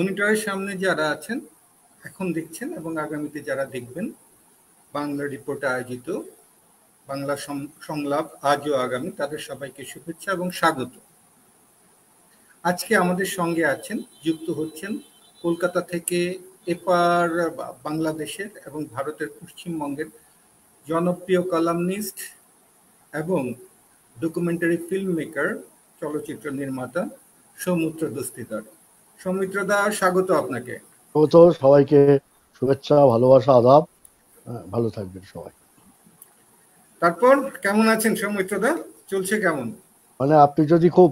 মনিটরের সামনে যারা আছেন, এখন দেখছেন এবং আগামীতে যারা দেখবেন, বাংলা রিপোর্ট আয়োজিত বাংলা সংলাপ আজ ও আগামী, তাদের সবাইকে শুভেচ্ছা এবং স্বাগত। আজকে আমাদের সঙ্গে আছেন, যুক্ত হচ্ছেন কলকাতা থেকে এপার বাংলাদেশের এবং ভারতের পশ্চিমবঙ্গের জনপ্রিয় কলামনিস্ট এবং ডকুমেন্টারি ফিল্ম মেকার, চলচ্চিত্র নির্মাতা সৌমিত্র দস্তিদার। সৌমিত্র দা, স্বাগত আপনাকে। সবাইকে শুভেচ্ছা, ভালোবাসা, আদাব। ভালো থাকবেন সবাই। তারপর কেমন আছেন সৌমিত্র দা? চলছে কেমন? মানে আপনি যদি খুব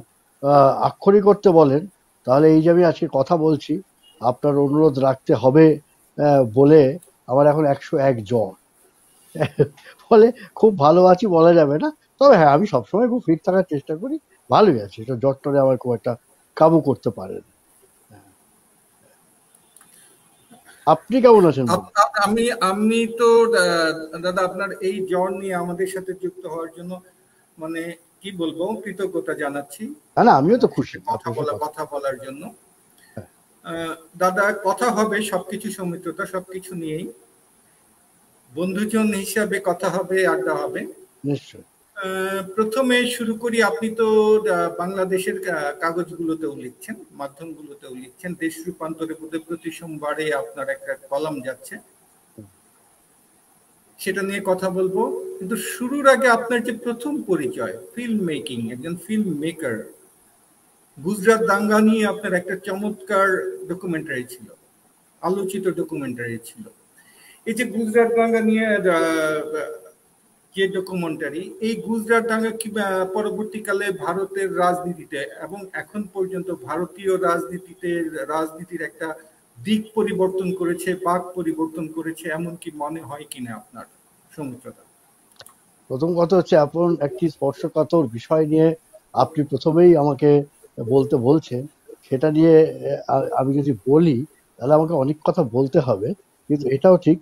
আক্ষরিক করতে বলেন, তাহলে এই যে আমি আজকে কথা বলছি, আপনার অনুরোধ রাখতে হবে বলে আমার এখন 101 জ্বর। ফলে খুব ভালো আছি বলা যাবে না, তবে হ্যাঁ, আমি সবসময় খুব ফিট থাকার চেষ্টা করি, ভালোই আছি। এটা জ্বরটারে আমার খুব একটা কাবু করতে পারেন। আপনি কেমন আছেন? আমি তো দাদা আপনার এই জ্বর নিয়ে আমাদের সাথে যুক্ত হওয়ার জন্য মানে কি বলবো, কৃতজ্ঞতা জানাচ্ছি। না, আমিও তো খুশি কথা বলার জন্য। দাদা, কথা হবে সবকিছু, সৌমিত্রতা সবকিছু নিয়েই, বন্ধুজন হিসাবে কথা হবে, আড্ডা হবে নিশ্চয়। প্রথমে শুরু করি, আপনি তো বাংলাদেশের কাগজগুলোতেও লিখছেন, মাধ্যমগুলোতেও লিখছেন। দেশ রূপান্তরে বোধহয় প্রতি সোমবারে আপনার একটা কলাম যাচ্ছে, সেটা নিয়ে কথা বলবো। কিন্তু শুরুর আগে আপনার যে প্রথম পরিচয়, ফিল্ম মেকিং, একজন ফিল্ম মেকার, গুজরাট দাঙ্গা নিয়ে আপনার একটা চমৎকার ডকুমেন্টারি ছিল, আলোচিত ডকুমেন্টারি ছিল। এই যে গুজরাট দাঙ্গা নিয়ে যে ডকুমেন্টারি, এই গুজরাট দাঙ্গা কি পরবর্তীকালে ভারতের রাজনীতিতে এবং এখন পর্যন্ত ভারতীয় রাজনীতির একটা দিক পরিবর্তন করেছে, পাক পরিবর্তন করেছে, এমন কি মনে হয় কিনা আপনার, সৌমিত্রদা? প্রথম কথা হচ্ছে, আপন একটি স্পর্শকাতর বিষয় নিয়ে আপনি প্রথমেই আমাকে বলতে বলছেন, সেটা নিয়ে আমি যদি বলি তাহলে আমাকে অনেক কথা বলতে হবে, কিন্তু এটাও ঠিক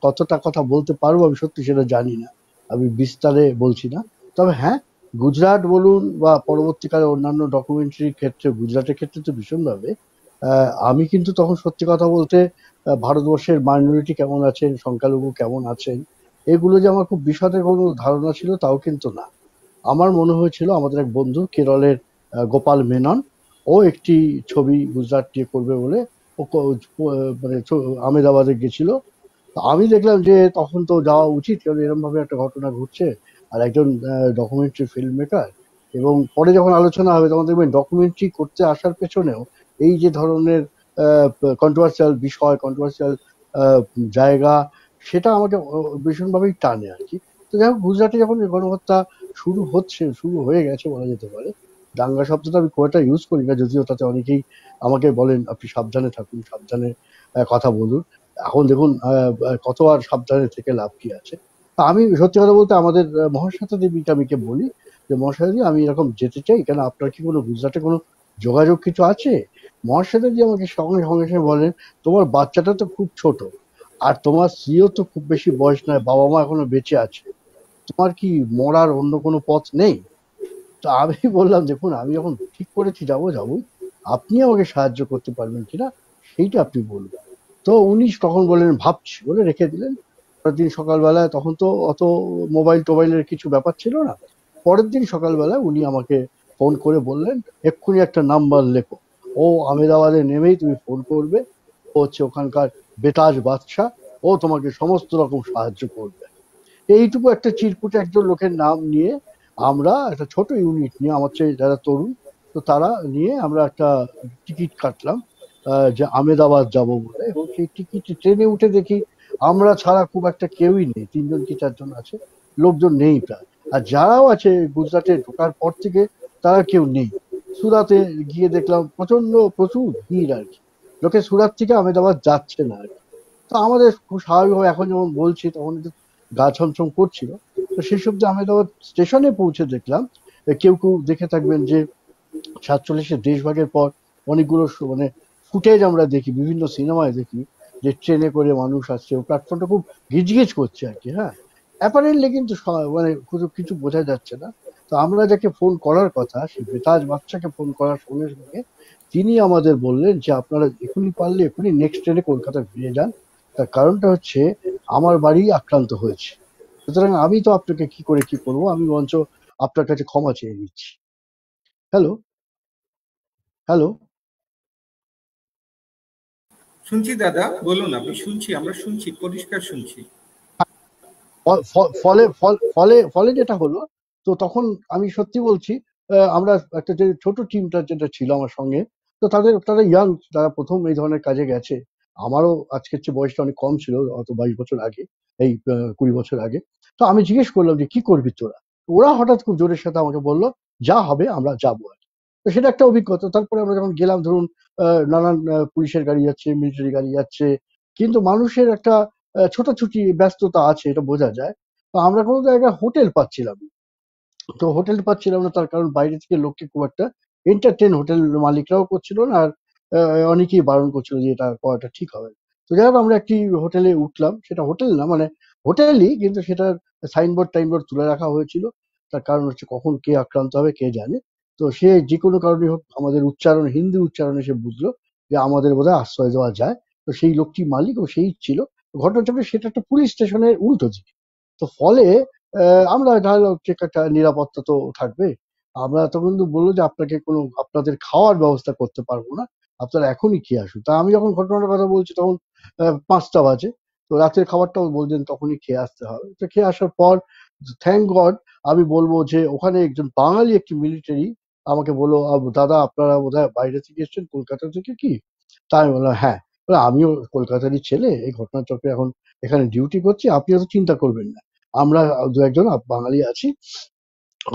কতটা কথা বলতে পারবো আমি সত্যি সেটা জানি না, আমি বিস্তারে বলছি না। তবে হ্যাঁ, গুজরাট বলুন বা পরবর্তীকালে অন্যান্য ডকুমেন্টারির ক্ষেত্রে, গুজরাটের ক্ষেত্রে তো ভীষণভাবে আমি কিন্তু তখন সত্যি কথা বলতে ভারতবর্ষের মাইনরিটি কেমন আছেন, সংখ্যালঘু কেমন আছেন, এগুলো যে আমার খুব বিশদে কোনো ধারণা ছিল তাও কিন্তু না। আমার মনে হয়েছিল আমাদের এক বন্ধু কেরলের গোপাল মেনন, ও একটি ছবি গুজরাট নিয়ে করবে বলে ও মানে আহমেদাবাদে গেছিল। আমি দেখলাম যে তখন তো যাওয়া উচিত, কারণ এরকম ভাবে একটা ঘটনা ঘটছে, আর একজন ডকুমেন্টারি ফিল্ম মেকার। এবং পরে যখন আলোচনা হবে তখন দেখবেন ডকুমেন্টারি করতে আসার পেছনেও এই যে ধরনের কন্ট্রোভার্সিয়াল বিষয়, কন্ট্রোভার্সিয়াল জায়গা, সেটা আমাকে ভীষণভাবেই টানে আর কি। তো যাই হোক, গুজরাটে যখন গণহত্যা শুরু হয়ে গেছে বলা যেতে পারে, দাঙ্গা শব্দটা আমি খুব একটা ইউজ করি না, যদিও তাতে অনেকেই আমাকে বলেন আপনি সাবধানে থাকুন, সাবধানে কথা বলুন। এখন দেখুন কত আর সাবধানে থেকে লাভ কি আছে। আমি সত্যি কথা বলতে আমাদের মহাশ্বেতা দেবীকে আমি বলি যে, মহাশ্বেতা দেবী, আমি এরকম যেতে চাই, কেন আপনার কি কোনো গুজরাটে কোনো যোগাযোগ কিছু আছে? মহাশ্বেতা দেবী আমাকে সঙ্গে সঙ্গে বলেন, তোমার বাচ্চাটা তো খুব ছোট, আর তোমার স্ত্রীও তো খুব বেশি বয়স নয়, বাবা মা এখনো বেঁচে আছে, তোমার কি মরার অন্য কোনো পথ নেই? তো আমি বললাম, দেখুন, আমি যখন ঠিক করেছি যাবো, আপনি আমাকে সাহায্য করতে পারবেন কিনা সেইটা আপনি বলবেন। তো উনি তখন বললেন ভাবছি, বলে রেখে দিলেন। পরের দিন সকালবেলায়, তখন তো অত মোবাইল টোবাইলের কিছু ব্যাপার ছিল না, পরের দিন সকালবেলায় উনি আমাকে ফোন করে বললেন, এক্ষুনি একটা নাম্বার লেখো, ও আহমেদাবাদে নেমেই তুমি ফোন করবে, ও হচ্ছে ওখানকার বেতাজ বাদশা, ও তোমাকে সমস্ত রকম সাহায্য করবে। এইটুকু একটা চিরকুটে একজন লোকের নাম নিয়ে আমরা একটা ছোট ইউনিট নিয়ে, আমার চেয়ে যারা তরুণ, তো তারা নিয়ে আমরা একটা টিকিট কাটলাম যে আহমেদাবাদ যাব বলে। এবং সেই টিকিট, ট্রেনে উঠে দেখি আমরা ছাড়া খুব একটা কেউই নেই, 3জন কি 4জন আছে, লোকজন নেই প্রায়। আর যারাও আছে গুজরাটে ঢোকার পর থেকে তারা কেউ নেই। সুরাতে গিয়ে দেখলাম প্রচুর ভিড় আর কি, লোকে সুরাত থেকে আহমেদাবাদ যাচ্ছে না আর কি। তো আমাদের খুব স্বাভাবিকভাবে, এখন যেমন বলছি তখন গা ছমছম করছিল। তো সেই সবজি আহমেদাবাদ স্টেশনে পৌঁছে দেখলাম, কেউ দেখে থাকবেন যে 47-এর দেশভাগের পর অনেকগুলো মানে ফুটেজ আমরা দেখি, বিভিন্ন সিনেমায় দেখি যে ট্রেনে করে মানুষ আসছে, প্ল্যাটফর্মটা খুব গিজগিজ করছে আর কি। হ্যাঁ, অ্যাপারেন্টলি কিন্তু মানে কিছু বোঝা যাচ্ছে না। তো তো আমরা যাকে ফোন করার কথা, সেই বেতাজ বাচ্চাকে ফোন করার সঙ্গে সঙ্গে তিনি আমাদের বললেন যে আপনারা এখনই পারলে এখনই নেক্সট ট্রেনে কলকাতা ফিরে যান, তার কারণটা হচ্ছে আমার বাড়ি আক্রান্ত হয়েছে। সুতরাং আমি তো আপনাকে কি করে কি করবো, আমি বরঞ্চ আপনার কাছে ক্ষমা চেয়ে নিচ্ছি। Hello, hello. শুনছি দাদা, বলুন, আপনি শুনছি, আমরা শুনছি, পরিষ্কার শুনছি। ফলে ফলে ফলে যেটা হলো, তো তখন আমি সত্যি বলছি, আমরা একটা যে ছোট টিমটা যেটা ছিল আমার সঙ্গে, তো তারা ইয়াং, তারা প্রথম এই ধরনের কাজে গেছে। আমারও আজকের চেয়ে বয়সটা অনেক কম ছিল, অত 22 বছর আগে, এই 20 বছর আগে। তো আমি জিজ্ঞেস করলাম যে কি করবি তোরা? ওরা হঠাৎ খুব জোরের সাথে আমাকে বললো যা হবে আমরা যাবো আর কি। তো সেটা একটা অভিজ্ঞতা। তারপরে আমরা যখন গেলাম, ধরুন নানান পুলিশের গাড়ি যাচ্ছে, মিলিটারি গাড়ি যাচ্ছে, কিন্তু মানুষের একটা ছোটাছুটি ব্যস্ততা আছে, এটা বোঝা যায়। তো আমরা কোনো জায়গায় হোটেল পাচ্ছিলাম না। তো হোটেল পাচ্ছিলাম না, তার কারণ বাইরে থেকে লোককে খুব একটা এন্টারটেন হোটেল মালিকরাও করছিল না, আর অনেকেই বারণ করছিল যে এটা করাটা ঠিক হবে না। তো যাই হোক, আমরা একটি হোটেলে উঠলাম, সেটা হোটেল না, মানে হোটেলই, কিন্তু সেটার সাইনবোর্ড টাইনবোর্ড তুলে রাখা হয়েছিল। তার কারণ হচ্ছে কখন কে আক্রান্ত হবে কে জানে। তো সে যে কোনো কারণে হোক, আমাদের উচ্চারণ, হিন্দি উচ্চারণে সে বুঝলো যে আমাদের বোধহয় আশ্রয় দেওয়া যায়। তো সেই লোকটি মালিক ও সেই ছিল। ঘটনাচক্রে সেটা একটা পুলিশ স্টেশনের উল্টো দিকে। তো ফলে আমরা ভাবলাম যে একটা নিরাপত্তা তো থাকবে। আমরা তখন কিন্তু বললো যে আপনাদের খাওয়ার ব্যবস্থা করতে পারবো না, আপনারা এখনই খেয়ে আসুন। তা আমি যখন ঘটনার কথা বলছি তখন 5টা বাজে। তো রাতের খাবারটাও বলছেন তখনই খেয়ে আসতে হবে। তো খেয়ে আসার পর থ্যাংক গড, আমি বলবো যে ওখানে একজন বাঙালি একটি মিলিটারি আমাকে বললো, দাদা আপনারা বোধহয় বাইরে থেকে এসেছেন, কলকাতা থেকে কি? তা আমি বললাম হ্যাঁ। বলে, আমিও কলকাতারই ছেলে, এই ঘটনাচক্রে এখন এখানে ডিউটি করছি, আপনি অত চিন্তা করবেন না, আমরা দু একজন বাঙালি আছি,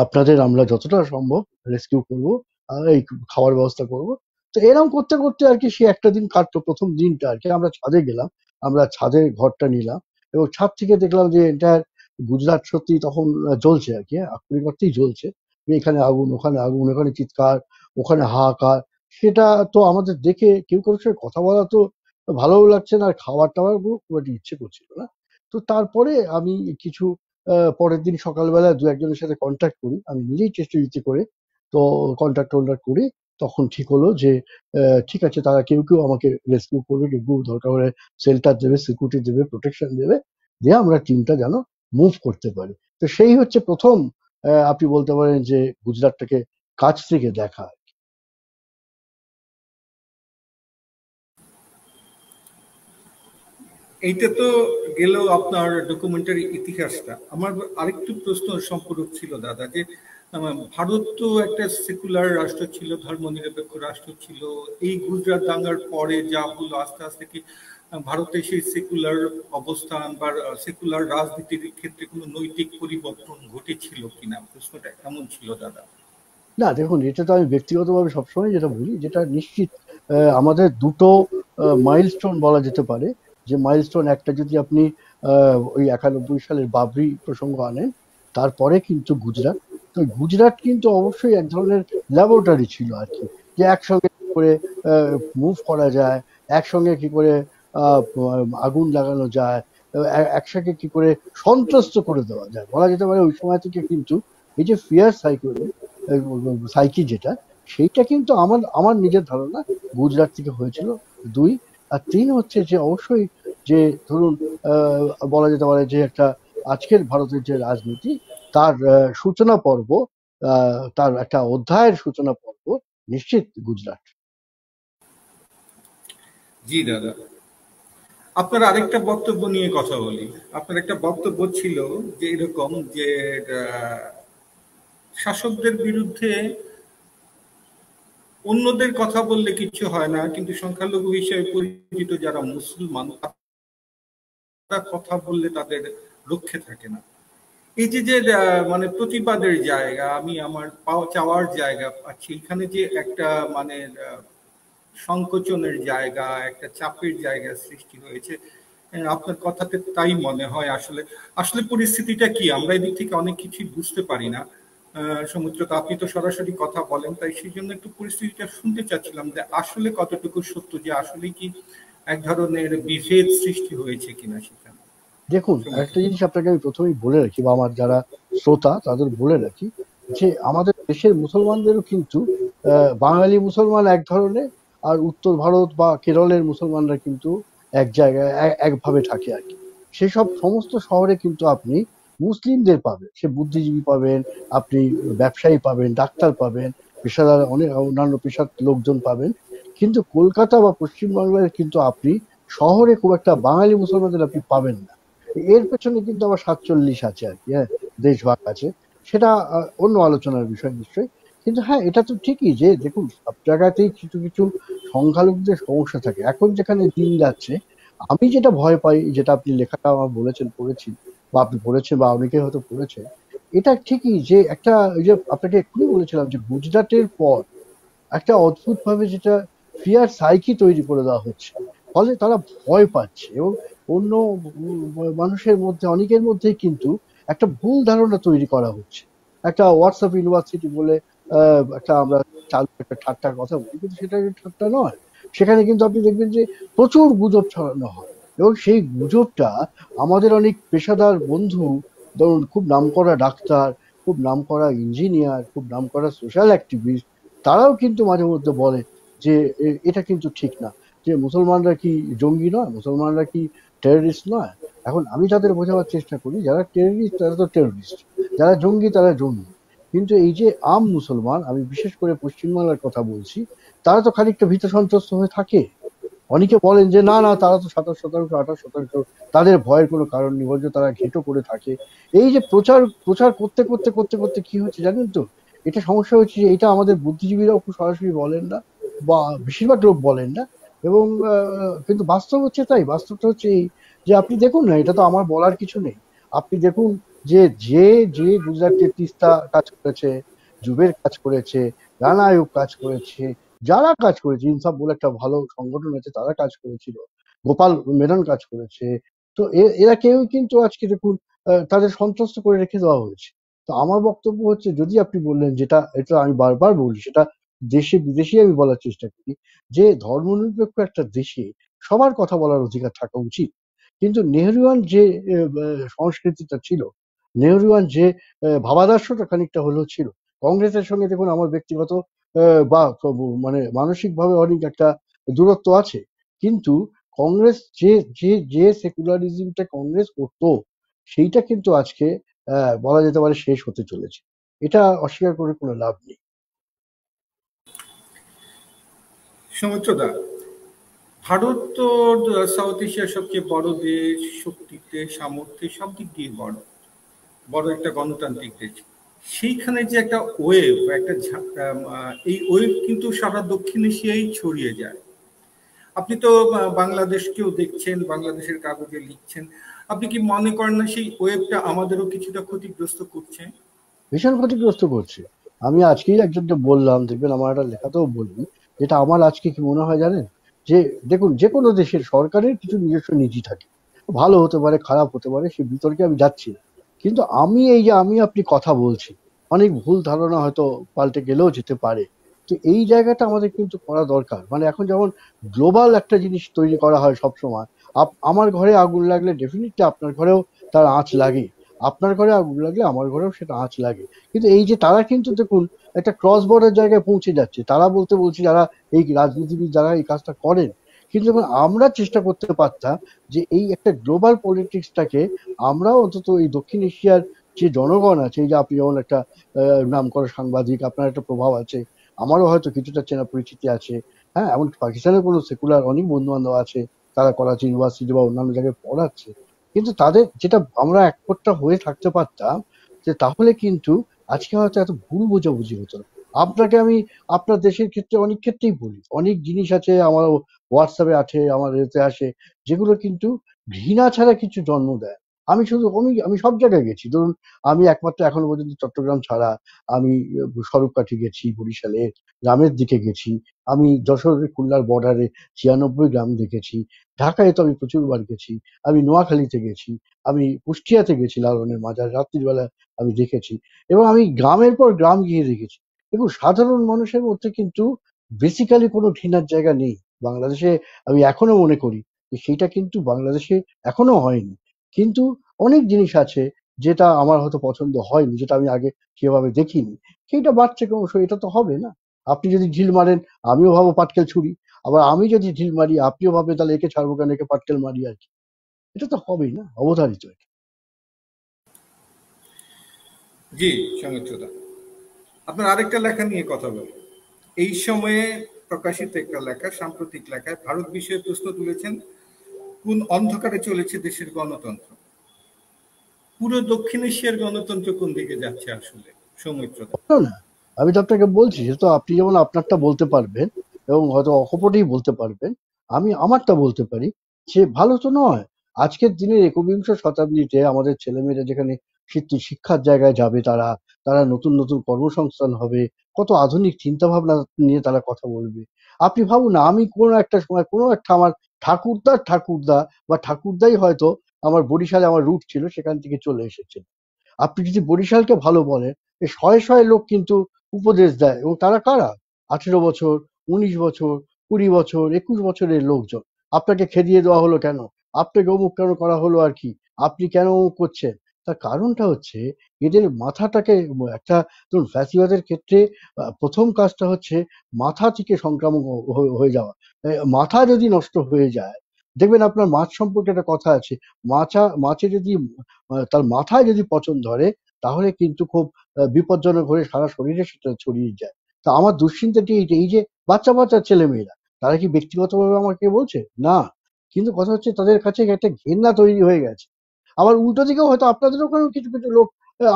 আপনাদের আমরা যতটা সম্ভব রেস্কিউ করবো, আর এই খাওয়ার ব্যবস্থা করব। তো এরকম করতে করতে আর কি সে একটা দিন কাটতো। প্রথম দিনটা আর কি আমরা ছাদে গেলাম, আমরা ছাদের ঘরটা নিলাম, এবং ছাদ থেকে দেখলাম যে এন্টায়ার গুজরাট সত্যি তখন জ্বলছে আর কি, আক্ষরিক অর্থেই জ্বলছে। এখানে আগুন, ওখানে আগুন, ওখানে চিৎকার, ওখানে হাহাকার। সেটা তো আমাদের দেখে কেউ কারোর সঙ্গে কথা বলা তো ভালোও লাগছে না, আর খাবার টাবার খুব একটা ইচ্ছে করছিল না। তো তারপরে আমি কিছু পরের দিন সকালবেলা দু একজনের সাথে কন্ট্যাক্ট করি, আমি নিজেই চেষ্টা করে। তো কন্ট্যাক্ট করি, তখন ঠিক হলো যে ঠিক আছে, তারা কেউ কেউ আমাকে রেস্কিউ করবে, কেউ কেউ দরকার হলে শেল্টার দেবে, সিকিউরিটি দেবে, প্রোটেকশন দেবে, দিয়ে আমরা টিমটা যেন মুভ করতে পারি। তো সেই হচ্ছে প্রথম, আপনি বলতে পারেন যে গুজরাটটাকে কাছ থেকে দেখা। এইটা তো গেল আপনার ডকুমেন্টারি ইতিহাসটা। আমার আরেকটু প্রশ্ন সম্পর্ক ছিল দাদা, যে ভারত তো একটা সেকুলার রাষ্ট্র ছিল, ধর্মনিরপেক্ষ রাষ্ট্র ছিল। এই গুজরাট দাঙ্গার পরে যা হলো, আস্তে আস্তে কি ভারতে সেই সেকুলার অবস্থান বা সেকুলার রাজনীতির ক্ষেত্রে কোনো নৈতিক পরিবর্তন ঘটেছিল কিনা, প্রশ্নটা এমন ছিল দাদা। না দেখুন, এটা তো আমি ব্যক্তিগতভাবে সবসময় যেটা বলি, যেটা নিশ্চিত আমাদের দুটো মাইলস্টোন বলা যেতে পারে। যে মাইলস্টোন একটা যদি আপনি ওই 91 সালের বাবরি প্রসঙ্গ আনেন, তারপরে কিন্তু গুজরাট। তো গুজরাট কিন্তু অবশ্যই এক ধরনের ল্যাবরেটরি ছিল আর কি, যে একসঙ্গে কি করে মুভ করা যায়, একসঙ্গে কি করে আগুন লাগানো যায়, একসঙ্গে কি করে সন্ত্রস্ত করে দেওয়া যায়, বলা যেতে পারে ওই সময় থেকে কিন্তু এই যে ফিয়ার সাইকি যেটা, সেইটা কিন্তু আমার আমার নিজের ধারণা গুজরাট থেকে হয়েছিল। 2 আর 3 হচ্ছে যে অবশ্যই, যে ধরুন বলা যেতে পারে যে একটা আজকের ভারতের যে রাজনীতি, তার সূচনা পর্ব, তার একটা অধ্যায়ের সূচনা পর্ব নিশ্চিত গুজরাট। জি দাদা, আপনার আরেকটা বক্তব্য নিয়ে কথা বলি। আপনার একটা বক্তব্য ছিল যে এরকম যে আহ, শাসকদের বিরুদ্ধে অন্যদের কথা বললে কিছু হয় না, কিন্তু সংখ্যালঘু হিসেবে পরিচিত যারা মুসলমান, তারা কথা বললে তাদের রক্ষে থাকে না। এই যে যে মানে প্রতিবাদের জায়গা, আমি আমার চাওয়ার জায়গা পাচ্ছি, এখানে যে একটা মানে সংকোচনের জায়গা, একটা চাপের জায়গা সৃষ্টি হয়েছে। আপনার কথাতে তাই মনে হয়। আসলে আসলে পরিস্থিতিটা কি, আমরা এদিক থেকে অনেক কিছুই বুঝতে পারি না। সমুদ্র তো, আপনি তো সরাসরি কথা বলেন, তাই সেই জন্য একটু পরিস্থিতিটা শুনতে চাচ্ছিলাম যে আসলে কতটুকু সত্য, যে আসলে কি এক ধরনের বিভেদ সৃষ্টি হয়েছে কিনা সেখানে। দেখুন, সমুদ্র। একটা জিনিস আপনাকে আমি প্রথমেই বলে রাখি, বা আমার যারা শ্রোতা তাদের বলে রাখি, যে আমাদের দেশের মুসলমানদেরও কিন্তু বাঙালি মুসলমান এক ধরনের, আর উত্তর ভারত বা কেরলের মুসলমানরা কিন্তু এক জায়গায় একভাবে থাকে আর কি। সেসব সমস্ত শহরে কিন্তু আপনি মুসলিমদের পাবেন, সে বুদ্ধিজীবী পাবেন, আপনি ব্যবসায়ী পাবেন, ডাক্তার পাবেন, পেশাদার অনেক অন্যান্য পেশার লোকজন পাবেন। কিন্তু কলকাতা বা পশ্চিমবাংলায় কিন্তু আপনি শহরে খুব একটা বাঙালি মুসলমানদের আপনি পাবেন না। এর পেছনে কিন্তু আবার ৪৭ আছে আর কি, হ্যাঁ, দেশভাগ আছে। সেটা অন্য আলোচনার বিষয় নিশ্চয়ই। কিন্তু হ্যাঁ, এটা তো ঠিকই যে দেখুন সব জায়গাতেই কিছু কিছু সংখ্যালঘুদের সমস্যা থাকে। এখন যেখানে দিন যাচ্ছে, আমি যেটা ভয় পাই, যেটা আপনি লেখাটা আমার বলেছেন পড়েছি, বা আপনি পড়েছেন বা অনেকে হয়তো পড়েছে, এটা ঠিকই যে একটা, ওই যে আপনাকে এক্ষুনি বলেছিলাম যে গুজরাটের পর একটা অদ্ভুত ভাবে যেটা ফিয়ার সাইকি তৈরি করে দেওয়া হচ্ছে, ফলে তারা ভয় পাচ্ছে। এবং অন্য মানুষের মধ্যে অনেকের মধ্যেই কিন্তু একটা ভুল ধারণা তৈরি করা হচ্ছে। একটা হোয়াটসঅ্যাপ ইউনিভার্সিটি বলে একটা আমরা চালু একটা ঠাট্টার কথা বলি, কিন্তু সেটা কিন্তু ঠাট্টা নয়। সেখানে কিন্তু আপনি দেখবেন যে প্রচুর গুজব ছড়ানো হয়, এবং সেই গুজবটা আমাদের অনেক পেশাদার বন্ধু, ধরুন খুব নামকরা ডাক্তার, খুব নামকরা ইঞ্জিনিয়ার, খুব নামকরা সোশ্যাল অ্যাক্টিভিস্ট, তারাও কিন্তু মাঝে মধ্যে বলে যে এটা কিন্তু ঠিক না, যে মুসলমানরা কি জঙ্গি নয়, মুসলমানরা কি টেররিস্ট নয়। এখন আমি তাদের বোঝাবার চেষ্টা করি, যারা টেররিস্ট তারা তো টেররিস্ট, যারা জঙ্গি তারা জঙ্গি। কিন্তু এই যে আম মুসলমান, আমি বিশেষ করে পশ্চিমবাংলার কথা বলছি, তারা তো খানিকটা ভীত সন্ত্রস্ত হয়ে থাকে। অনেকে বলেন যে না না, তারা তো ২৭%, ২৮%, তাদের ভয়ের কোনো কারণ নেই, বরঞ্চ তারা ঘেঁটো করে থাকে। এই যে প্রচার প্রচার করতে করতে করতে করতে কি হচ্ছে জানেন তো, এটা সমস্যা হচ্ছে যে এটা আমাদের বুদ্ধিজীবীরাও খুব সরাসরি বলেন না, বা বেশিরভাগ লোক বলেন না। এবং কিন্তু বাস্তব হচ্ছে তাই, বাস্তবটা হচ্ছে এই, যে আপনি দেখুন না, এটা তো আমার বলার কিছু নেই। আপনি দেখুন যে যে যে গুজরাটের তিস্তা কাজ করেছে, জুবের কাজ করেছে, রানা আয়ুব কাজ করেছে, যারা কাজ করেছে, ইনসাফ বলে একটা ভালো সংগঠন আছে, তারা কাজ করেছিল, গোপাল মেনন কাজ করেছে। তো এরা কেউ কিন্তু আজকে দেখুন তাদের সন্ত্রস্ত করে রেখে দেওয়া হয়েছে। তো আমার বক্তব্য হচ্ছে, যদি আপনি বললেন যেটা, এটা আমি বারবার বলি, সেটা দেশে বিদেশে আমি বলার চেষ্টা করি, যে ধর্মনিরপেক্ষ একটা দেশে সবার কথা বলার অধিকার থাকা উচিত। কিন্তু নেহরুয়ান যে সংস্কৃতিটা ছিল, নেহরুয়ান যে ভাবাদর্শটা খানিকটা হলেও ছিল, কংগ্রেসের সঙ্গে দেখুন আমার ব্যক্তিগত বা মানে মানসিকভাবে অনেক একটা দূরত্ব আছে। কিন্তু কংগ্রেস যে যে যে সেকুলারিজমটা কংগ্রেস করতো, সেইটা কিন্তু আজকে বলা যেতে পারে শেষ হতে চলেছে। এটা অস্বীকার করে কোনো লাভ নেই। সৌমিত্রদা, ভারত তো সাউথ এশিয়ার সবচেয়ে বড় দেশ, শক্তিতে সামর্থ্যে সব দিক দিয়ে বড়, বড় একটা গণতান্ত্রিক দেশ। সেইখানে যে একটা ওয়েভ, একটা এই ওয়েভ কিন্তু সারা দক্ষিণ এশিয়ায় ছড়িয়ে যায়। আপনি তো বাংলাদেশকেও দেখছেন, বাংলাদেশের কাগজে লিখছেন। আপনি কি মনে করেন না সেই ওয়েভটা আমাদেরও কিছুটা ক্ষতিগ্রস্ত করছে? ভীষণ ক্ষতিগ্রস্ত করছে। আমি আজকেই একজনকে বললাম, দেখবেন আমার একটা লেখাতেও বলি, যেটা আমার আজকে কি মনে হয় জানেন, যে দেখুন যে কোনো দেশের সরকারের কিছু নিজস্ব নীতি থাকে, ভালো হতে পারে খারাপ হতে পারে, সে বিতর্কে আমি যাচ্ছি না। কিন্তু আমি এই যে আমি আপনি কথা বলছি, অনেক ভুল ধারণা হয়তো পাল্টে গেলেও যেতে পারে। তো এই জায়গাটা আমাদের কিন্তু করা দরকার। মানে এখন যেমন গ্লোবাল একটা জিনিস তৈরি করা হয় সব সময়, আমার ঘরে আগুন লাগলে ডেফিনেটলি আপনার ঘরেও তার আঁচ লাগে, আপনার ঘরে আগুন লাগলে আমার ঘরেও সেটা আঁচ লাগে। কিন্তু এই যে তারা কিন্তু দেখুন একটা ক্রস বর্ডার জায়গায় পৌঁছে যাচ্ছে, তারা বলতে বলছি যারা এই রাজনীতিবিদ যারা এই কাজটা করেন। কিন্তু যখন আমরা চেষ্টা করতে পারতাম যে এই একটা গ্লোবাল পলিটিক্সটাকে আমরাও অন্তত এই দক্ষিণ এশিয়ার যে জনগণ আছে, এই যে আপনি যেমন একটা নামকরা সাংবাদিক, আপনার একটা প্রভাব আছে, আমারও হয়তো কিছুটা চেনা পরিচিতি আছে, হ্যাঁ, এমন পাকিস্তানের কোনো সেকুলার অনেক বন্ধু বান্ধব আছে, তারা করাচি ইউনিভার্সিটি বা অন্যান্য জায়গায় পড়াচ্ছে। কিন্তু তাদের যেটা আমরা একতা হয়ে থাকতে পারতাম, যে তাহলে কিন্তু আজকে হয়তো এত ভুল বোঝাবুঝি হতো না। আপনাকে আমি আপনার দেশের ক্ষেত্রে অনেক ক্ষেত্রেই বলি, অনেক জিনিস আছে আমার হোয়াটসঅ্যাপে আছে, আমার এতে আসে, যেগুলো কিন্তু ঘৃণা ছাড়া কিছু জন্ম দেয়। আমি সব জায়গায় গেছি, ধরুন আমি একমাত্র এখনো পর্যন্ত চট্টগ্রাম ছাড়া আমি স্বরূপকাঠি গেছি, বরিশালে গ্রামের দিকে গেছি, আমি যশোরের খুলনার বর্ডারে ৯৬ গ্রাম দেখেছি, ঢাকায় তো আমি প্রচুরবার গেছি, আমি নোয়াখালীতে গেছি, আমি কুষ্টিয়াতে গেছি, লালনের মাজার রাত্রির বেলা আমি দেখেছি, এবং আমি গ্রামের পর গ্রাম গিয়ে দেখেছি। দেখুন সাধারণ মানুষের মধ্যে কিন্তু বেসিক্যালি কোনো ঘৃণার জায়গা নেই বাংলাদেশে। আমি এখনো মনে করি যে সেইটা কিন্তু বাংলাদেশে এখনো হয়নি। কিন্তু অনেক জিনিস আছে যেটা আমার হয়তো পছন্দ হয়নি, যেটা আমি আগে সেভাবে দেখিনি, সেইটা বাড়ছে ক্রমশ। এটা তো হবে না। আপনি যদি ঢিল মারেন, আমিও ভাবো পাটকেল ছুরি। আবার আমি যদি ঢিল মারি, আপনিও ভাববেন তাহলে একে ছাড়বো কেন, একে পাটকেল মারি আর কি। এটা তো হবেই না, অবধারিত এটা। জি, সৌমিত্রদা, আপনার আরেকটা লেখা নিয়ে কথা বলি। এই সময়ে প্রকাশিত একটা লেখা, সাম্প্রতিক লেখায় ভারত বিষয়ে প্রশ্ন তুলেছেন, কোন অন্ধকারে চলেছে দেশের গণতন্ত্র? পুরো দক্ষিণ এশিয়ার গণতন্ত্র কোন দিকে যাচ্ছে আসলে, সৌমিত্রদা? না, না, আমি তো আপনাকে বলছি, সে তো আপনি যেমন আপনারটা বলতে পারবেন এবং হয়তো অকপটেই বলতে পারবেন, আমি আমারটা বলতে পারি। সে ভালো তো নয়। আজকের দিনের একবিংশ শতাব্দীতে আমাদের ছেলেমেয়েরা যেখানে শিক্ষার জায়গায় যাবে, তারা তারা নতুন নতুন কর্মসংস্থান হবে, কত আধুনিক চিন্তা ভাবনা নিয়ে তারা কথা বলবে। আপনি ভাবুন না, আমি কোনো একটা সময় কোনো একটা আমার ঠাকুরদার ঠাকুরদা বা ঠাকুরদাই হয়তো আমার বরিশালে আমার রুট ছিল, সেখান থেকে চলে এসেছে। আপনি যদি বরিশালকে ভালো বলেন, শয়ে শয়ে লোক কিন্তু উপদেশ দেয়, এবং তারা কারা? 18 বছর, 19 বছর, 20 বছর, 21 বছরের লোকজন। আপনাকে খেদিয়ে দেওয়া হলো কেন? আপনাকে অমুক কেন করা হলো আর কি? আপনি কেন অমুক করছেন? তার কারণটা হচ্ছে এদের মাথাটাকে একটা, ধরুন ফ্যাসিবাদের ক্ষেত্রে প্রথম কাজটা হচ্ছে মাথা থেকে সংক্রামক হয়ে যাওয়া। মাথা যদি নষ্ট হয়ে যায়, দেখবেন আপনার মাছ সম্পর্কে একটা কথা আছে, মাছে যদি তার মাথায় যদি পচন ধরে, তাহলে কিন্তু খুব বিপজ্জনক হয়ে সারা শরীরে সেটা ছড়িয়ে যায়। তা আমার দুশ্চিন্তাটি এই যে বাচ্চা বাচ্চা ছেলেমেয়েরা, তারা কি ব্যক্তিগতভাবে আমাকে বলছে? না। কিন্তু কথা হচ্ছে তাদের কাছে একটা ঘেন্না তৈরি হয়ে গেছে। আবার উল্টো দিকেও হয়তো আপনাদের ওখানেও কিছু কিছু লোক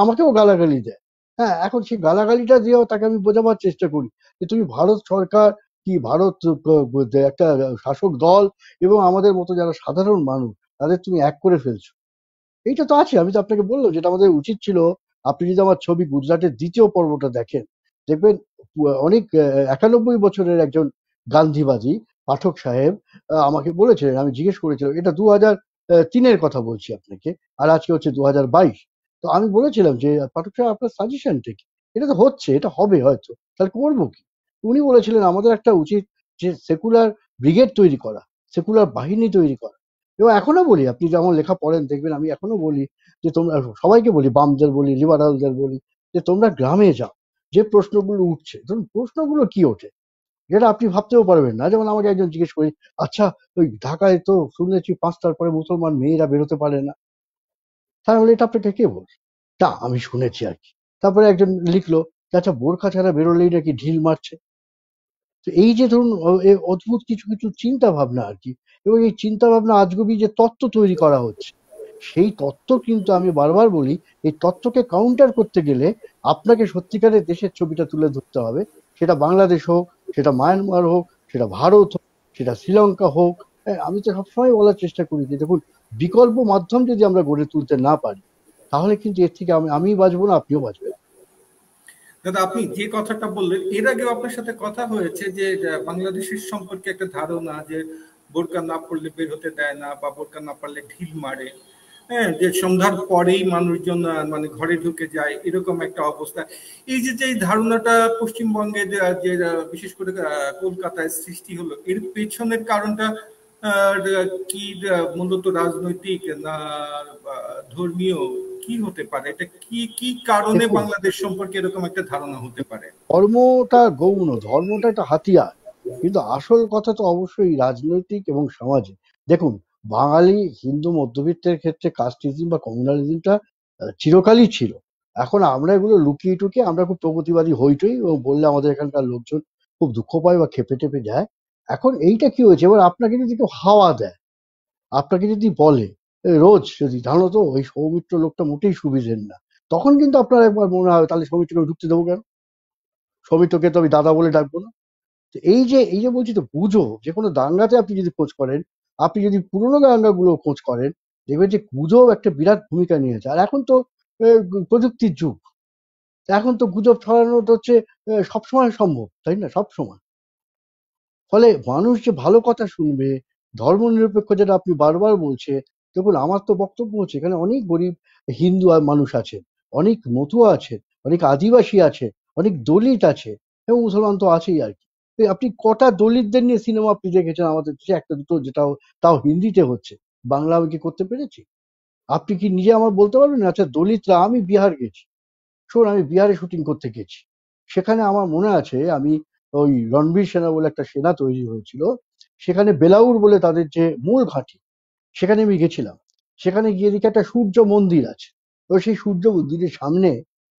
আমাকেও গালাগালি দেয়। হ্যাঁ, এখন সেই গালাগালিটা দিয়েও তাকে আমি বোঝাবার চেষ্টা করি যে তুমি ভারত সরকার, কি ভারত একটা শাসক দল এবং আমাদের মতো যারা সাধারণ মানুষ, তাদের তুমি এক করে ফেলছো। এইটা তো আছে, আমি তো আপনাকে বললাম যেটা আমাদের উচিত ছিল। আপনি যদি আমার ছবি গুজরাটের দ্বিতীয় পর্বটা দেখেন, দেখবেন অনেক 91 বছরের একজন গান্ধীবাদী পাঠক সাহেব আমাকে বলেছিলেন, আমি জিজ্ঞেস করেছিলাম, এটা 2003-এর কথা বলছি আপনাকে, আর আজকে হচ্ছে 2022। তো আমি বলেছিলাম যে পাঠক সাহেব, আপনার সাজেশনটা কি? এটা তো হচ্ছে, এটা হবে হয়তো, তাহলে করবো কি? উনি বলেছিলেন আমাদের একটা উচিত যে সেকুলার ব্রিগেড তৈরি করা, সেকুলার বাহিনী তৈরি করা। এবং এখনো বলি, আপনি যেমন লেখা পড়েন দেখবেন আমি এখনো বলি যে তোমরা, সবাইকে বলি, বামদের বলি, লিবারালদের বলি, যে তোমরা গ্রামে যাও। যে প্রশ্নগুলো উঠছে, ধরুন প্রশ্নগুলো কি ওঠে যেটা আপনি ভাবতেও পারবেন না। যেমন আমাকে একজন জিজ্ঞেস করি, আচ্ছা ওই ঢাকায় তো শুনেছি 5টার পরে মুসলমান মেয়েরা বেরোতে পারে না। তাহলে এটা আপনাকে কে বলছে? তা আমি শুনেছি আর কি। তারপরে একজন লিখলো যে আচ্ছা, বোরখা ছাড়া বেরোলেই নাকি ঢিল মারছে। তো এই যে ধরুন অদ্ভুত কিছু কিছু চিন্তা ভাবনা আর কি, এবং এই চিন্তা ভাবনা আজগুবি যে তত্ত্ব তৈরি করা হচ্ছে, সেই তত্ত্ব কিন্তু আমি বারবার বলি, এই তত্ত্বকে কাউন্টার করতে গেলে আপনাকে সত্যিকারের দেশের ছবিটা তুলে ধরতে হবে। সেটা বাংলাদেশ হোক, সেটা মায়ানমার হোক, সেটা ভারত হোক, সেটা শ্রীলঙ্কা হোক। আমি তো সবসময় বলার চেষ্টা করি যে দেখুন, বিকল্প মাধ্যম যদি আমরা গড়ে তুলতে না পারি, তাহলে কিন্তু এর থেকে আমি বাঁচবো না, আপনিও বাঁচবেন। দাদা, আপনি যে কথাটা বললেন, এর আগেও আপনার সাথে কথা হয়েছে যে বাংলাদেশের সম্পর্কে একটা ধারণা যে বোরকা না পড়লে বের হতে দেয় না, বা বোরকা না পড়লে ঢিল মারে। হ্যাঁ, যে সন্ধ্যার পরেই মানুষজন মানে ঘরে ঢুকে যায়, এরকম একটা অবস্থা। এই যে যে ধারণাটা পশ্চিমবঙ্গে যে বিশেষ করে কলকাতায় সৃষ্টি হলো, এর পেছনের কারণটা কি মূলত রাজনৈতিক না ধর্মীয়, কি হতে পারে? এটা কি কি কারণে দেখুন, বাংলাদেশ সম্পর্কে এরকম একটা ধারণা হতে পারে? ধর্মটা গৌণ, ধর্মটা একটা হাতিয়ার, কিন্তু আসল কথা তো অবশ্যই রাজনৈতিক এবং সামাজিক। দেখুন, বাঙালি হিন্দু মধ্যবিত্তের ক্ষেত্রে কাস্টিজম বা কমিউনালিজমটা চিরকালই ছিল। এখন আমরা এগুলো লুকিয়ে টুকিয়ে আমরা খুব প্রগতিবাদী হইটই, এবং বললে আমাদের এখানকার লোকজন খুব দুঃখ পায় বা খেপে টেপে যায়। এখন এইটা কি হয়েছে, এবার আপনাকে যদি কেউ হাওয়া দেয়, আপনাকে যদি বলে রোজ যদি জানো তো ওই সৌমিত্র লোকটা মোটেই সুবিধের না, তখন কিন্তু আপনার একবার মনে হয় তাহলে সৌমিত্রকে ঢুকতে দেবো কেন, সৌমিত্রকে তো আমি দাদা বলে ডাকবো না। তো এই যে বলছি তো, গুজব, যে কোনো দাঙ্গাতে আপনি যদি খোঁজ করেন, আপনি যদি পুরোনো দাঙ্গাগুলো খোঁজ করেন, দেখবেন যে গুজব একটা বিরাট ভূমিকা নিয়েছে। আর এখন তো প্রযুক্তির যুগ, এখন তো গুজব ছড়ানোটা হচ্ছে সবসময় সম্ভব, তাই না? সবসময়। ফলে মানুষ যে ভালো কথা শুনবে, ধর্মনিরপেক্ষ যেটা আপনি বারবার বলছে, দেখুন আমার তো বক্তব্য হচ্ছে এখানে অনেক গরিব হিন্দু আর মানুষ আছে, অনেক মতুয়া আছে, অনেক আদিবাসী আছে, অনেক দলিত আছে, এবং মুসলমান তো আছেই আর কি। এই আপনি কটা দলিতদের নিয়ে সিনেমা আপনি দেখেছেন আমাদের দেশে? একটা দুটো, যেটাও তাও হিন্দিতে হচ্ছে। বাংলা আমি কি করতে পেরেছি? আপনি কি নিজে আমার বলতে পারবেন? আচ্ছা দলিতরা, আমি বিহার গেছি, শোন আমি বিহারে শুটিং করতে গেছি, সেখানে আমার মনে আছে আমি ওই রণবীর সেনা বলে একটা সেনা তৈরি হয়েছিল, সেখানে বেলাউর বলে তাদের যে মূল ঘাঁটি, সেখানে আমি গেছিলাম। সেখানে গিয়ে দেখি একটা সূর্য মন্দির আছে। তো সেই সূর্য মন্দিরের সামনে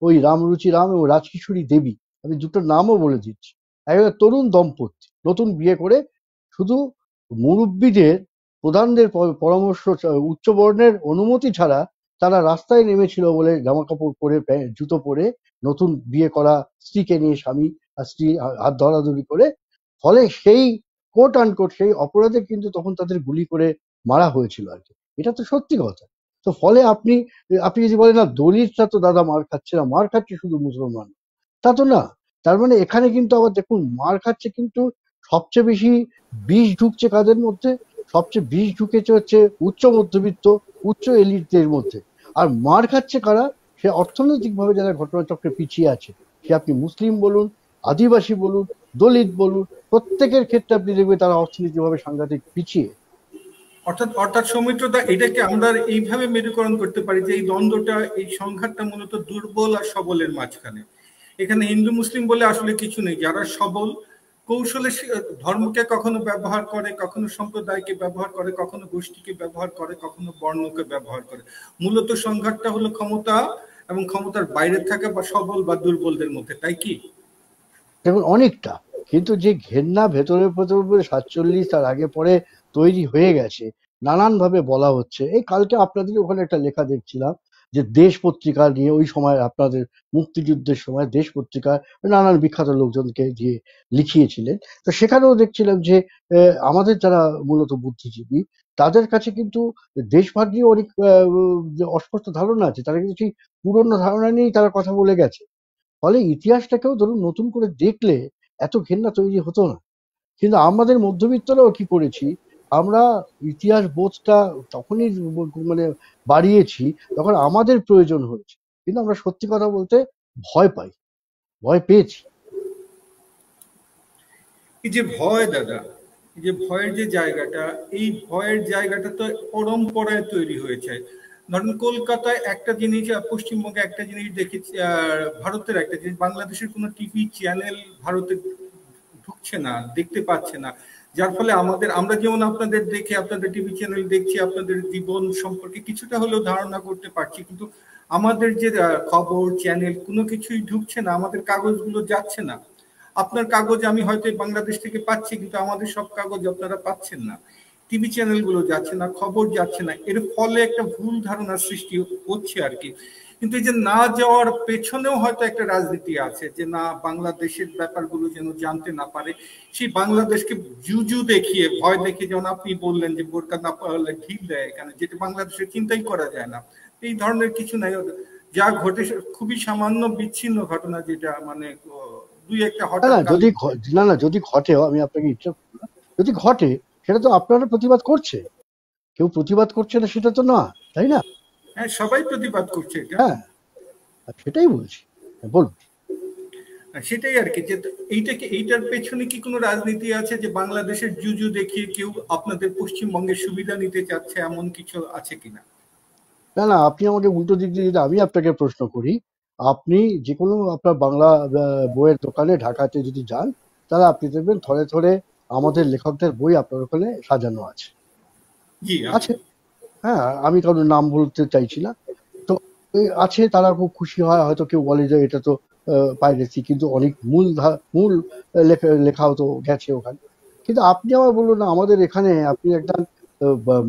ওই রামরুচি রাম এবং রাজকিশোরী দেবী, আমি দুটো নামও বলে দিচ্ছি, একটা তরুণ দম্পতি নতুন বিয়ে করে, শুধু মুরব্বীদের প্রধানদের পরামর্শ উচ্চ বর্ণের অনুমতি ছাড়া তারা রাস্তায় নেমেছিল বলে, জামা কাপড় পরে জুতো পরে, নতুন বিয়ে করা স্ত্রীকে নিয়ে স্বামী আর স্ত্রী হাত ধরাধরি করে। ফলে সেই কোট আনকোট সেই অপরাধে কিন্তু তখন তাদের গুলি করে মারা হয়েছিল আর কি। এটা তো সত্যি কথা। তো ফলে আপনি আপনি যদি বলেন না দলিতরা তো দাদা মার খাচ্ছে না, মার খাচ্ছে শুধু মুসলমান, তা তো না। তার মানে এখানে কিন্তু আবার দেখুন, মার খাচ্ছে কিন্তু সবচেয়ে বেশি বিষ ঢুকছে কাদের মধ্যে? সবচেয়ে বিষ ঢুকেছে হচ্ছে উচ্চ মধ্যবিত্ত, উচ্চ এলিটদের মধ্যে। আর মার খাচ্ছে কারা? সে অর্থনৈতিকভাবে যারা ঘটনাচক্রে পিছিয়ে আছে, সে আপনি মুসলিম বলুন, আদিবাসী বলুন, দলিত বলুন, প্রত্যেকের ক্ষেত্রে আপনি দেখবেন তারা অর্থনৈতিকভাবে সাংঘাতিক পিছিয়ে। অর্থাৎ অর্থাৎ সৌমিত্রদা, এটাকে আমরা এইভাবে মেরুকরণ করতে পারি যে এই দ্বন্দ্বটা, এই সংঘাতটা মূলত দুর্বল আর সবলের মাঝখানে। এখানে হিন্দু মুসলিম বলে আসলে কিছু নেই। যারা সবল কৌশলে ধর্মকে কখনো ব্যবহার করে, কখনো সম্প্রদায়কে ব্যবহার করে, কখনো গোষ্ঠীকে ব্যবহার করে, কখনো বর্ণকে ব্যবহার করে। মূলত সংঘাতটা হলো ক্ষমতা এবং ক্ষমতার বাইরে থাকা বা সবল বা দুর্বলদের মধ্যে, তাই কি? দেখুন অনেকটা, কিন্তু যে ঘেন্না ভেতরে ভেতরে 47 তার আগে পরে তৈরি হয়ে গেছে, নানান ভাবে বলা হচ্ছে। এই কালকে আপনাদের ওখানে একটা লেখা দেখছিলাম যে দেশ পত্রিকা নিয়ে, ওই সময় আপনাদের মুক্তিযুদ্ধের সময় দেশ পত্রিকা নানান বিখ্যাত লোকজনকে দিয়ে লিখিয়েছিলেন। তো সেখানেও দেখছিলাম যে আমাদের যারা মূলত বুদ্ধিজীবী, তাদের কাছে কিন্তু দেশভাগ নিয়ে অনেক যে অস্পষ্ট ধারণা আছে, তারা কিন্তু সেই পুরনো ধারণা নিয়েই তারা কথা বলে গেছে। ফলে ইতিহাসটাকেও ধরুন নতুন করে দেখলে এত ঘেন্না তৈরি হতো না। কিন্তু আমাদের মধ্যবিত্তরাও কি করেছি, আমরা ইতিহাস বোধটা তখনই মানে বাড়িয়েছি যখন আমাদের প্রয়োজন হয়েছে, কিন্তু আমরা সত্যি কথা বলতে ভয় পাই, ভয় পেয়েছি। এই যে ভয় দাদা, এই যে ভয়ের যে জায়গাটা, এই ভয়ের জায়গাটা তো পরম্পরায় তৈরি হয়েছে। ধরেন কলকাতায় একটা জিনিস, পশ্চিমবঙ্গে একটা জিনিস দেখেছি, ভারতের একটা জিনিস, বাংলাদেশের কোনো টিভি চ্যানেল ভারতে ঢুকছে না, দেখতে পাচ্ছে না। যার ফলে আমরা যেমন আপনাদের দেখে, আপনাদের টিভি চ্যানেল দেখছি, আপনাদের জীবন সম্পর্কে কিছুটা হলেও ধারণা করতে পারছি, কিন্তু আমাদের যে খবর চ্যানেল কোনো কিছুই ঢুকছে না, আমাদের কাগজগুলো যাচ্ছে না। আপনার কাগজ আমি হয়তো বাংলাদেশ থেকে পাচ্ছি, কিন্তু আমাদের সব কাগজ আপনারা পাচ্ছেন না। টিভি চ্যানেলগুলো যাচ্ছে না, খবর যাচ্ছে না, এর ফলে একটা ভুল ধারণার সৃষ্টি হচ্ছে আর কি। কিন্তু এই যে না যাওয়ার পেছনেও হয়তো একটা রাজনীতি আছে, যে না, বাংলাদেশের ব্যাপারগুলো যেন জানতে না পারে। সেই বাংলাদেশকে জুজু দেখিয়ে, ভয় দেখিয়ে, যেমন আপনি বললেন যে বোরকা না পারলে ঢিল দেয় এখানে, যেটা বাংলাদেশে চিন্তাই করা যায় না। এই ধরনের কিছু নাই। যা ঘটে খুবই সামান্য বিচ্ছিন্ন ঘটনা, যেটা মানে দুই একটা না হঠাৎ না কাল। যদি না না যদি ঘটেও, আমি আপনাকে ইচ্ছা, যদি ঘটে সেটা তো আপনারা প্রতিবাদ করছে, কেউ প্রতিবাদ করছে না সেটা তো না, তাই না? হ্যাঁ, সবাই প্রতিবাদ করছে এটা। হ্যাঁ, সেটাই বলছি। বলুন। সেটাই আর কি, যে এইটার পেছনে কি কোনো রাজনীতি আছে, যে বাংলাদেশের জুজু দেখিয়ে কেউ আপনাদের পশ্চিমবঙ্গের সুবিধা নিতে চাচ্ছে, এমন কিছু আছে কিনা? না না, আপনি আমাকে উল্টো দিক দিয়ে যদি আমি আপনাকে প্রশ্ন করি, আপনি যে কোনো আপনার বাংলা বইয়ের দোকানে ঢাকাতে যদি যান, তাহলে আপনি দেখবেন থরে থরে আমাদের লেখকদের বই আপনার ওখানে সাজানো আছে। জি, আছে, আছে। হ্যাঁ, আমি কারোর নাম বলতে চাইছি না। তো আছে, তারা খুব খুশি হয়, হয়তো কেউ বলে যে এটা তো পাইরেসি, কিন্তু অনেক মূল লেখাও তো গেছে ওখানে। কিন্তু আপনি আমার বলুন না, আমাদের এখানে আপনি একটা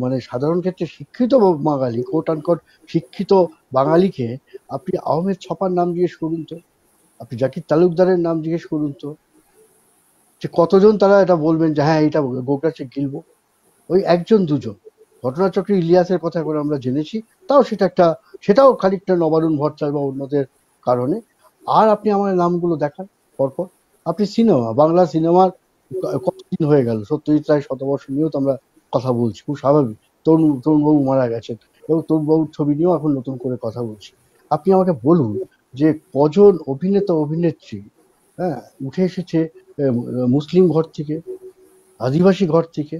মানে সাধারণ ক্ষেত্রে শিক্ষিত বাঙালি, কোট আনকোট শিক্ষিত বাঙালিকে আপনি আহমেদ ছপার নাম জিজ্ঞেস করুন তো, আপনি জাকির তালুকদারের নাম জিজ্ঞেস করুন তো, যে কতজন তারা এটা বলবেন যে হ্যাঁ এটা গোগ্রাসে গিলবো? ওই একজন দুজন। ঘটনাচক্রে ইলিয়াসের কথা করে আমরা জেনেছি, তাও সেটাও খানিকটা নবারুণ ভট্টাচার্য বা অন্যদের কারণে। আর আপনি আমার নামগুলো দেখান পরপর। আপনি সিনেমা, বাংলা সিনেমার কতদিন হয়ে গেল, সত্যজিৎ রায় শতবর্ষ নিয়েও তো আমরা কথা বলছি, খুব স্বাভাবিক। তরুণবাবু মারা গেছেন এবং তরুণবাবুর ছবি নিয়েও এখন নতুন করে কথা বলছি। আপনি আমাকে বলুন যে কজন অভিনেতা অভিনেত্রী, হ্যাঁ, উঠে এসেছে মুসলিম ঘর থেকে, আদিবাসী ঘর থেকে।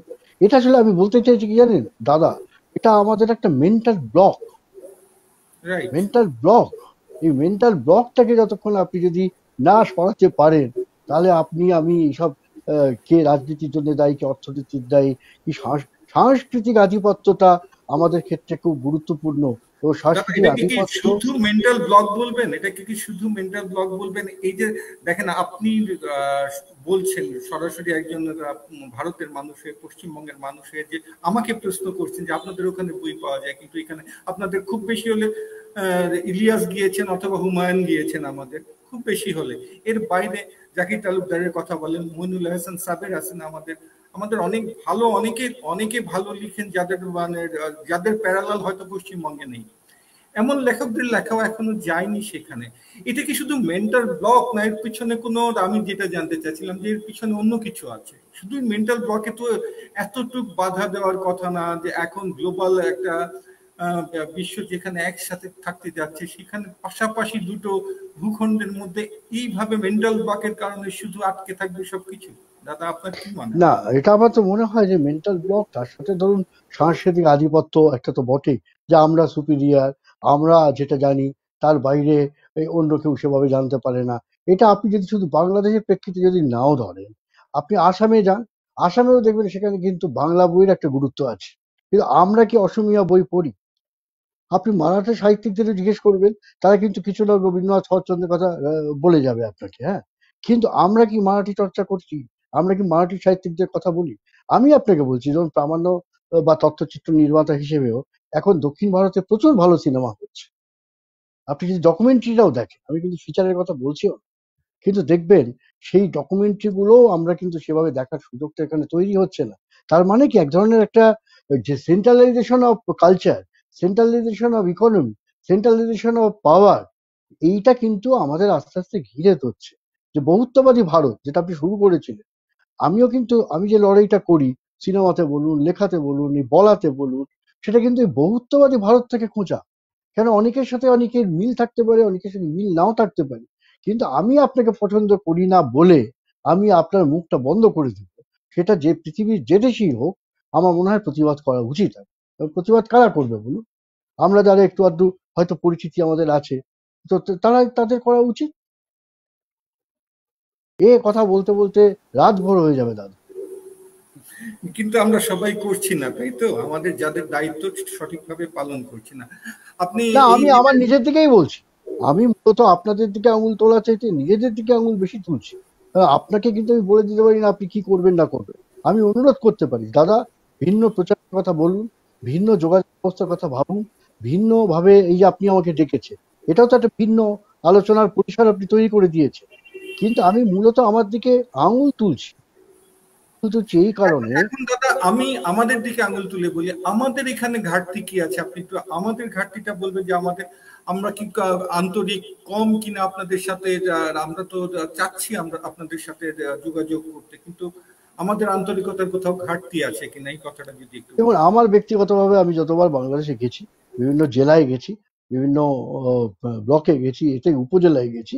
এটা আসলে আমি বলতে চাইছি কি জানেন দাদা, এটা আমাদের একটা mental block. Right. Mental block. এই মেন্টাল ব্লকটাকে যতক্ষণ আপনি যদি না সরাতে পারেন, তাহলে আপনি আমি এইসব কে রাজনীতির জন্য দায়ী, কে অর্থনীতির দায়ী, কি সাংস্কৃতিক আধিপত্যটা আমাদের ক্ষেত্রে খুব গুরুত্বপূর্ণ। এবং দাদা সাংস্কৃতিক এটাকে কি আধিপত্য, শুধু মেন্টাল ব্লক বলবেন? এটাকে কি শুধু মেন্টাল ব্লক বলবেন? এই যে দেখেন আপনি আহ, বলছেন সরাসরি একজন ভারতের মানুষের, পশ্চিমবঙ্গের মানুষের, যে আমাকে প্রশ্ন করছেন যে আপনাদের ওখানে বই পাওয়া যায়, কিন্তু এখানে আপনাদের খুব বেশি হলে ইলিয়াস গিয়েছেন অথবা হুমায়ুন গিয়েছেন, আমাদের খুব বেশি হলে। এর বাইরে জাকির তালুকদারের কথা বলেন, মইনুল হাসান সাবের আছেন, আমাদের আমাদের অনেক ভালো, অনেকে অনেকে ভালো লিখেন, যাদের মানে যাদের প্যারালাল হয়তো পশ্চিমবঙ্গে নেই। এমন লেখকদের লেখাও এখনো যায়নি সেখানে। এটা কি শুধু মেন্টাল ব্লক, না এর পিছনে কোনো, আমি যেটা জানতে চাচ্ছিলাম যে এর পিছনে অন্য কিছু আছে? শুধু মেন্টাল ব্লকে তো এতটুক বাধা দেওয়ার কথা না, যে এখন গ্লোবাল একটা বিশ্ব যেখানে একসাথে থাকতে যাচ্ছে, সেখানে পাশাপাশি দুটো ভূখণ্ডের মধ্যে এইভাবে মেন্টাল ব্লকের কারণে শুধু আটকে থাকবে সবকিছু। দাদা আপনার কি মনে না হয়? এটা আমার তো মনে হয় যে মেন্টাল ব্লক, তার সাথে ধরুন সাংস্কৃতিক আধিপত্য একটা তো বটেই, যে আমরা সুপিরিয়ার, আমরা যেটা জানি তার বাইরে অন্য কেউ সেভাবে জানতে পারে না। এটা আপনি যদি শুধু বাংলাদেশের প্রেক্ষিতে যদি নাও ধরেন, আপনি আসামে যান, আসামেও দেখবেন সেখানে কিন্তু বাংলা বইয়ের একটা গুরুত্ব আছে, কিন্তু আমরা কি অসমীয়া বই পড়ি? আপনি মারাঠি সাহিত্যিকদের জিজ্ঞেস করবেন, তারা কিন্তু কিছু না রবীন্দ্রনাথ শরৎচন্দ্রের কথা বলে যাবে আপনাকে, হ্যাঁ। কিন্তু আমরা কি মারাঠি চর্চা করছি? আমরা কি মারাঠি সাহিত্যিকদের কথা বলি? আমি আপনাকে বলছি, যেমন প্রামাণ্য বা তথ্যচিত্র নির্মাতা হিসেবেও এখন দক্ষিণ ভারতে প্রচুর ভালো সিনেমা হচ্ছে। আপনি যদি ডকুমেন্টারিটাও দেখেন, আমি কিন্তু ফিচারের কথা বলছিও না, কিন্তু দেখবেন সেই ডকুমেন্টারি গুলো আমরা কিন্তু সেভাবে দেখার সুযোগটা এখানে তৈরি হচ্ছে না। তার মানে কি, এক ধরনের একটা যে centralisation of culture, centralisation of economy, centralisation of power, এইটা কিন্তু আমাদের আস্তে আস্তে ঘিরে ধরছে। যে বহুত্ববাদী ভারত যেটা আপনি শুরু করেছিলেন, আমিও কিন্তু, আমি যে লড়াইটা করি সিনেমাতে বলুন, লেখাতে বলুন, এই বলাতে বলুন, সেটা কিন্তু এই বহুত্ববাদী ভারত থেকে খোঁজা। কেন, অনেকের সাথে অনেকের মিল থাকতে পারে, অনেকের সাথে মিল নাও থাকতে পারে, কিন্তু আমি আপনাকে পছন্দ করি না বলে আমি আপনার মুখটা বন্ধ করে দিব, সেটা যে পৃথিবীর যে দেশেই হোক, আমার মনে হয় প্রতিবাদ করা উচিত। এবং প্রতিবাদ কারা করবে বলুন? আমরা যারা একটু আধটু হয়তো পরিচিতি আমাদের আছে, তো তারা, তাদের করা উচিত। এ কথা বলতে বলতে রাত ভোর হয়ে যাবে দাদা। কিন্তু আমরা সবাই করছি না, তাই তো? আমাদের যাদের দায়িত্ব সঠিকভাবে পালন করছি না। আপনি না, এই আমি আমার নিজের দিকেই বলছি। আমি মূলত আপনাদের দিকে আঙুল তোলা চাইতে নিজেদের দিকে আঙুল বেশি তুলছি। আপনাকে কিন্তু আমি বলে দিতে পারি না আপনি কি করবেন না করবেন। আমি অনুরোধ করতে পারি, দাদা ভিন্ন প্রচারের কথা বলুন, ভিন্ন যোগাযোগ ব্যবস্থার কথা ভাবুন, ভিন্ন ভাবে, এই যে আপনি আমাকে ডেকেছে, এটাও তো একটা ভিন্ন আলোচনার পরিসর আপনি তৈরি করে দিয়েছেন। কিন্তু আমি মূলত আমার দিকে আঙুল তুলছি, এই এখন কারণে। এখন দাদা আমি আমাদের দিকে আঙুল তুলে বলি, আমাদের এখানে ঘাটতি কি আছে? আপনি একটু আমাদের ঘাটতিটা বলবেন, যে আমাদের, আমরা কি আন্তরিক কম কিনা আপনাদের সাথে? আমরা তো চাচ্ছি আমরা আপনাদের সাথে যোগাযোগ করতে, কিন্তু আমাদের আন্তরিকতার কোথাও ঘাটতি আছে কিনা, এই কথাটা যদি একটু দেখুন, বলেন। আমার ব্যক্তিগতভাবে আমি যতবার বাংলাদেশে গেছি, বিভিন্ন জেলায় গেছি, বিভিন্ন ব্লকে গেছি, এতে উপজেলায় গেছি,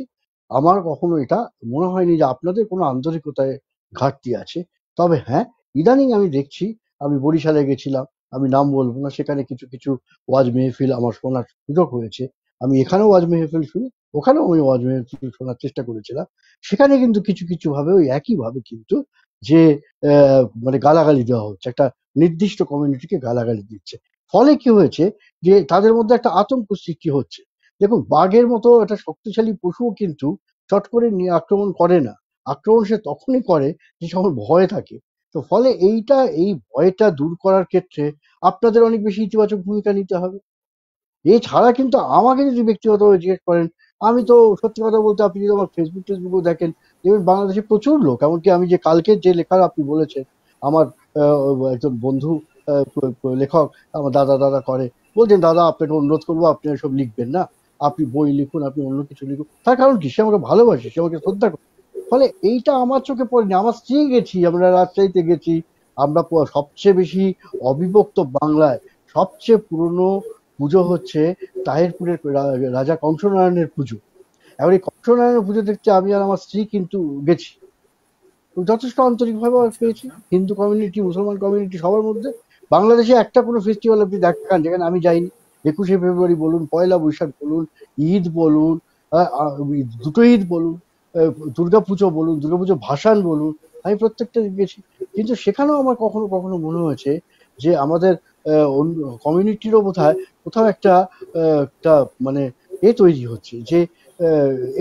আমার কখনো এটা মনে হয়নি যে আপনাদের কোনো আন্তরিকতায় ঘাটতি আছে। তবে হ্যাঁ, ইদানিং আমি দেখছি, আমি বরিশালে গেছিলাম, আমি নাম বলবো না, সেখানে কিছু কিছু ওয়াজ মেহফিল আমার শোনার সুযোগ হয়েছে। আমি এখানেও ওয়াজ মেহফিল শুনি, ওখানেও আমি ওয়াজ মেহফিল শোনার চেষ্টা করেছিলাম। সেখানে কিন্তু কিছু কিছু ভাবে ওই একই ভাবে কিন্তু, যে মানে গালাগালি দেওয়া হচ্ছে, একটা নির্দিষ্ট কমিউনিটিকে গালাগালি দিচ্ছে। ফলে কি হয়েছে, যে তাদের মধ্যে একটা আতঙ্ক সৃষ্টি হচ্ছে। দেখুন, বাঘের মতো একটা শক্তিশালী পশুও কিন্তু চট করে নিয়ে আক্রমণ করে না। আক্রমণ সে তখনই করে যে যখন ভয়ে থাকে। তো ফলে এইটা, এই ভয়টা দূর করার ক্ষেত্রে আপনাদের অনেক বেশি ইতিবাচক ভূমিকা নিতে হবে। এছাড়া কিন্তু আমাকে যদি ব্যক্তিগতভাবে জিজ্ঞেস করেন, আমি তো সত্যি কথা বলতে, আপনি যদি আমার ফেসবুক টেসবুকও দেখেন, দেখবেন বাংলাদেশে প্রচুর লোক, এমনকি আমি যে কালকে যে লেখা আপনি বলেছেন, আমার একজন বন্ধু লেখক আমার দাদা দাদা করে, বলছেন দাদা আপনাকে অনুরোধ করবো আপনি এসব লিখবেন না, আপনি বই লিখুন, আপনি অন্য কিছু লিখুন। তার কারণ কি, সে আমাকে ভালোবাসে, সে আমাকে শ্রদ্ধা করে। ফলে এইটা আমার চোখে পড়েনি। আমার স্ত্রী গেছি, আমরা রাজশাহীতে গেছি, আমরা সবচেয়ে বেশি অবিভক্ত বাংলায় সবচেয়ে পুরনো পুজো হচ্ছে তাহিরপুরের রাজা কংসনারায়ণের পুজো। এবার এই কংসনারায়ণের পুজো দেখতে আমি আর আমার স্ত্রী কিন্তু গেছি। তো যথেষ্ট আন্তরিকভাবে আচ্ছা পেয়েছি, আচ্ছা। হিন্দু কমিউনিটি, মুসলমান কমিউনিটি সবার মধ্যে। বাংলাদেশে একটা কোনো ফেস্টিভ্যাল আপনি দেখান যেখানে আমি যাইনি, 21শে ফেব্রুয়ারি বলুন, পয়লা বৈশাখ বলুন, ঈদ বলুন, দুটো ঈদ বলুন, দুর্গাপুজো বলুন, দুর্গাপুজো ভাসান বলুন, আমি প্রত্যেকটা গেছি। কিন্তু সেখানেও আমার কখনো কখনো মনে হয়েছে যে আমাদের কমিউনিটিরও বোধহয় কোথাও একটা মানে তৈরি হচ্ছে যে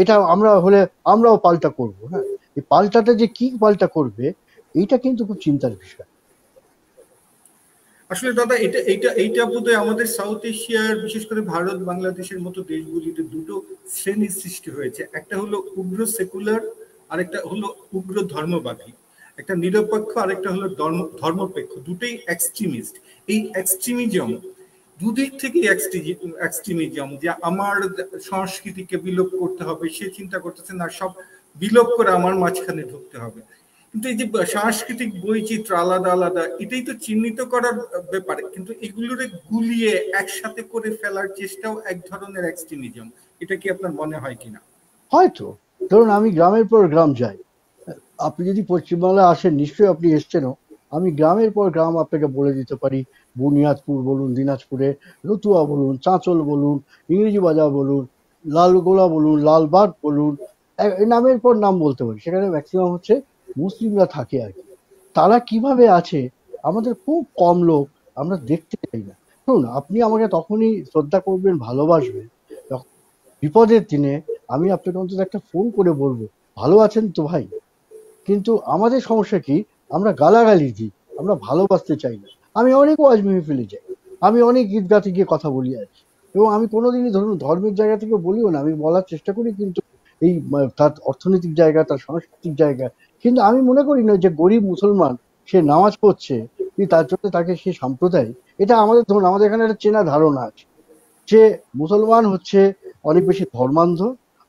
এটা আমরা হলে আমরাও পাল্টা করব। হ্যাঁ, এই পাল্টাটা যে কি পাল্টা করবে, এইটা কিন্তু খুব চিন্তার বিষয়। আসলে দাদা, এটা এইটা এইটা বোধহয় আমাদের সাউথ এশিয়ার, বিশেষ করে ভারত বাংলাদেশের মতো দেশগুলিতে দুটো শ্রেণীর সৃষ্টি হয়েছে। একটা হলো উগ্র সেকুলার, আরেকটা হলো উগ্র ধর্মবাদী। একটা নিরপেক্ষ, আরেকটা হলো ধর্মপেক্ষ। দুটোই এক্সট্রিমিস্ট। এই এক্সট্রিমিজম, দুদিক থেকে এক্সট্রিমিজম, যে আমার সংস্কৃতিকে বিলোপ করতে হবে, সে চিন্তা করতেছে না সব বিলোপ করে আমার মাঝখানে ঢুকতে হবে। কিন্তু এই যে সাংস্কৃতিক বৈচিত্র্য আলাদা আলাদা, এটাই তো চিহ্নিত করার ব্যাপার। কিন্তু এগুলোরে গুলিয়ে একসাথে করে ফেলার চেষ্টাও এক ধরনের এক্সট্রিমিজম। এটা কি আপনার মনে হয় কিনা? হয়তো। ধরুন আমি গ্রামের পর গ্রাম যাই, আপনি যদি পশ্চিমবাংলায় আসেন, নিশ্চয়ই আপনি এসছেনও, আমি গ্রামের পর গ্রাম আপনাকে বলে দিতে পারি। বুনিয়াদপুর বলুন, দিনাজপুরে রতুয়া বলুন, চাঁচল বলুন, ইংরেজি বাজার বলুন, লালগোলা বলুন, লালবাগ বলুন, নামের পর নাম বলতে পারি। সেখানে ম্যাক্সিমাম হচ্ছে মুসলিমরা থাকে আর কি। তারা কিভাবে আছে আমাদের খুব কম লোক আমরা দেখতে চাই না। শুনুন, আপনি আমাকে তখনই শ্রদ্ধা করবেন, ভালোবাসবেন যখন বিপদের দিনে আমি আপনাকে অন্তত একটা ফোন করে বলবো, ভালো আছেন তো ভাই? কিন্তু আমাদের সমস্যা কি, আমরা গালাগালি দিই, আমরা ভালোবাসতে চাই না। আমি অনেক ওয়াজ মেহফিলে যাই, আমি অনেক ঈদগাতে গিয়ে কথা বলি আর কি। এবং আমি কোনোদিনই ধরুন ধর্মের জায়গা থেকে বলিও না, আমি বলার চেষ্টা করি কিন্তু এই তার অর্থনৈতিক জায়গা, তার সাংস্কৃতিক জায়গা। কিন্তু আমি মনে করি না যে গরিব মুসলমান সে নামাজ পড়ছে তার জন্য তাকে সে সাম্প্রদায়িক। এটা আমাদের ধরুন আমাদের এখানে একটা চেনা ধারণা আছে যে মুসলমান হচ্ছে অনেক বেশি ধর্মান্ধ,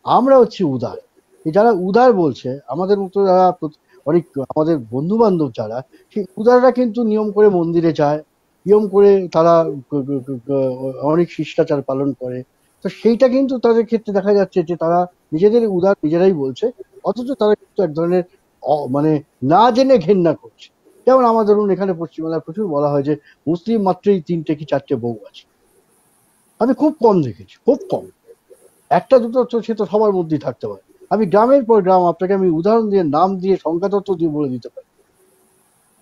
আমরা হচ্ছে উদার। এই যারা উদার বলছে, আমাদের মতো যারা অনেক আমাদের বন্ধু বান্ধব যারা, সেই উদাররা কিন্তু নিয়ম করে মন্দিরে যায়, নিয়ম করে তারা অনেক শিষ্টাচার পালন করে। তো সেইটা কিন্তু তাদের ক্ষেত্রে দেখা যাচ্ছে যে তারা নিজেদের উদার নিজেরাই বলছে, অথচ তারা কিন্তু এক ধরনের মানে না জেনে ঘেন্না করছে। যেমন আমাদের ধরুন এখানে পশ্চিমবাংলায় প্রচুর বলা হয় যে মুসলিম মাত্রই 3টে কি 4টে বউ আছে। আমি খুব কম দেখেছি, খুব কম। একটা দুটো তো সে তো সবার মধ্যেই থাকতে পারে। আমি গ্রামের পর গ্রাম আপনাকে আমি উদাহরণ দিয়ে, নাম দিয়ে, সংখ্যাতত্ত্ব দিয়ে বলে দিতে পারি।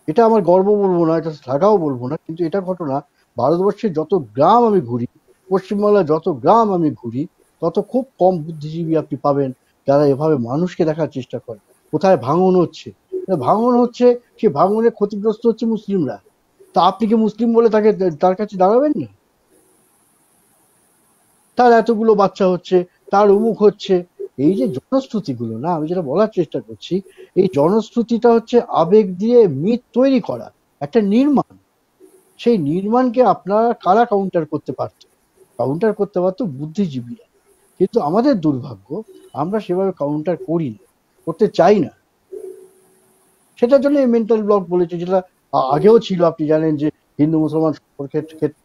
এটা আমার গর্ব বলবো না, এটা থাকাও বলবো না, কিন্তু এটা ঘটনা। ভারতবর্ষের যত গ্রাম আমি ঘুরি, পশ্চিমবাংলার যত গ্রাম আমি ঘুরি, তত খুব কম বুদ্ধিজীবী আপনি পাবেন যারা এভাবে মানুষকে দেখার চেষ্টা করে। কোথায় ভাঙন হচ্ছে, ভাঙন হচ্ছে, সে ভাঙনে ক্ষতিগ্রস্ত হচ্ছে মুসলিমরা। তা আপনি কি মুসলিম বলে তার কাছে দাঁড়াবেন না? তার এতগুলো বাচ্চা হচ্ছে, তার অমুক হচ্ছে। এই যে জনশ্রুতিগুলো, না, আমি যেটা বলার চেষ্টা করছি, এই জনশ্রুতিটা হচ্ছে আবেগ দিয়ে মিথ তৈরি করা একটা নির্মাণ। সেই নির্মাণকে আপনারা কারা কাউন্টার করতে পারত? কাউন্টার করতে পারতো বুদ্ধিজীবীরা। কিন্তু আমাদের দুর্ভাগ্য, আমরা সেভাবে কাউন্টার করি না, করতে চাই না। সেটার জন্য এই মেন্টাল ব্লক বলেছে, যেটা আগেও ছিল। আপনি জানেন যে হিন্দু মুসলমান সম্পর্কের ক্ষেত্রে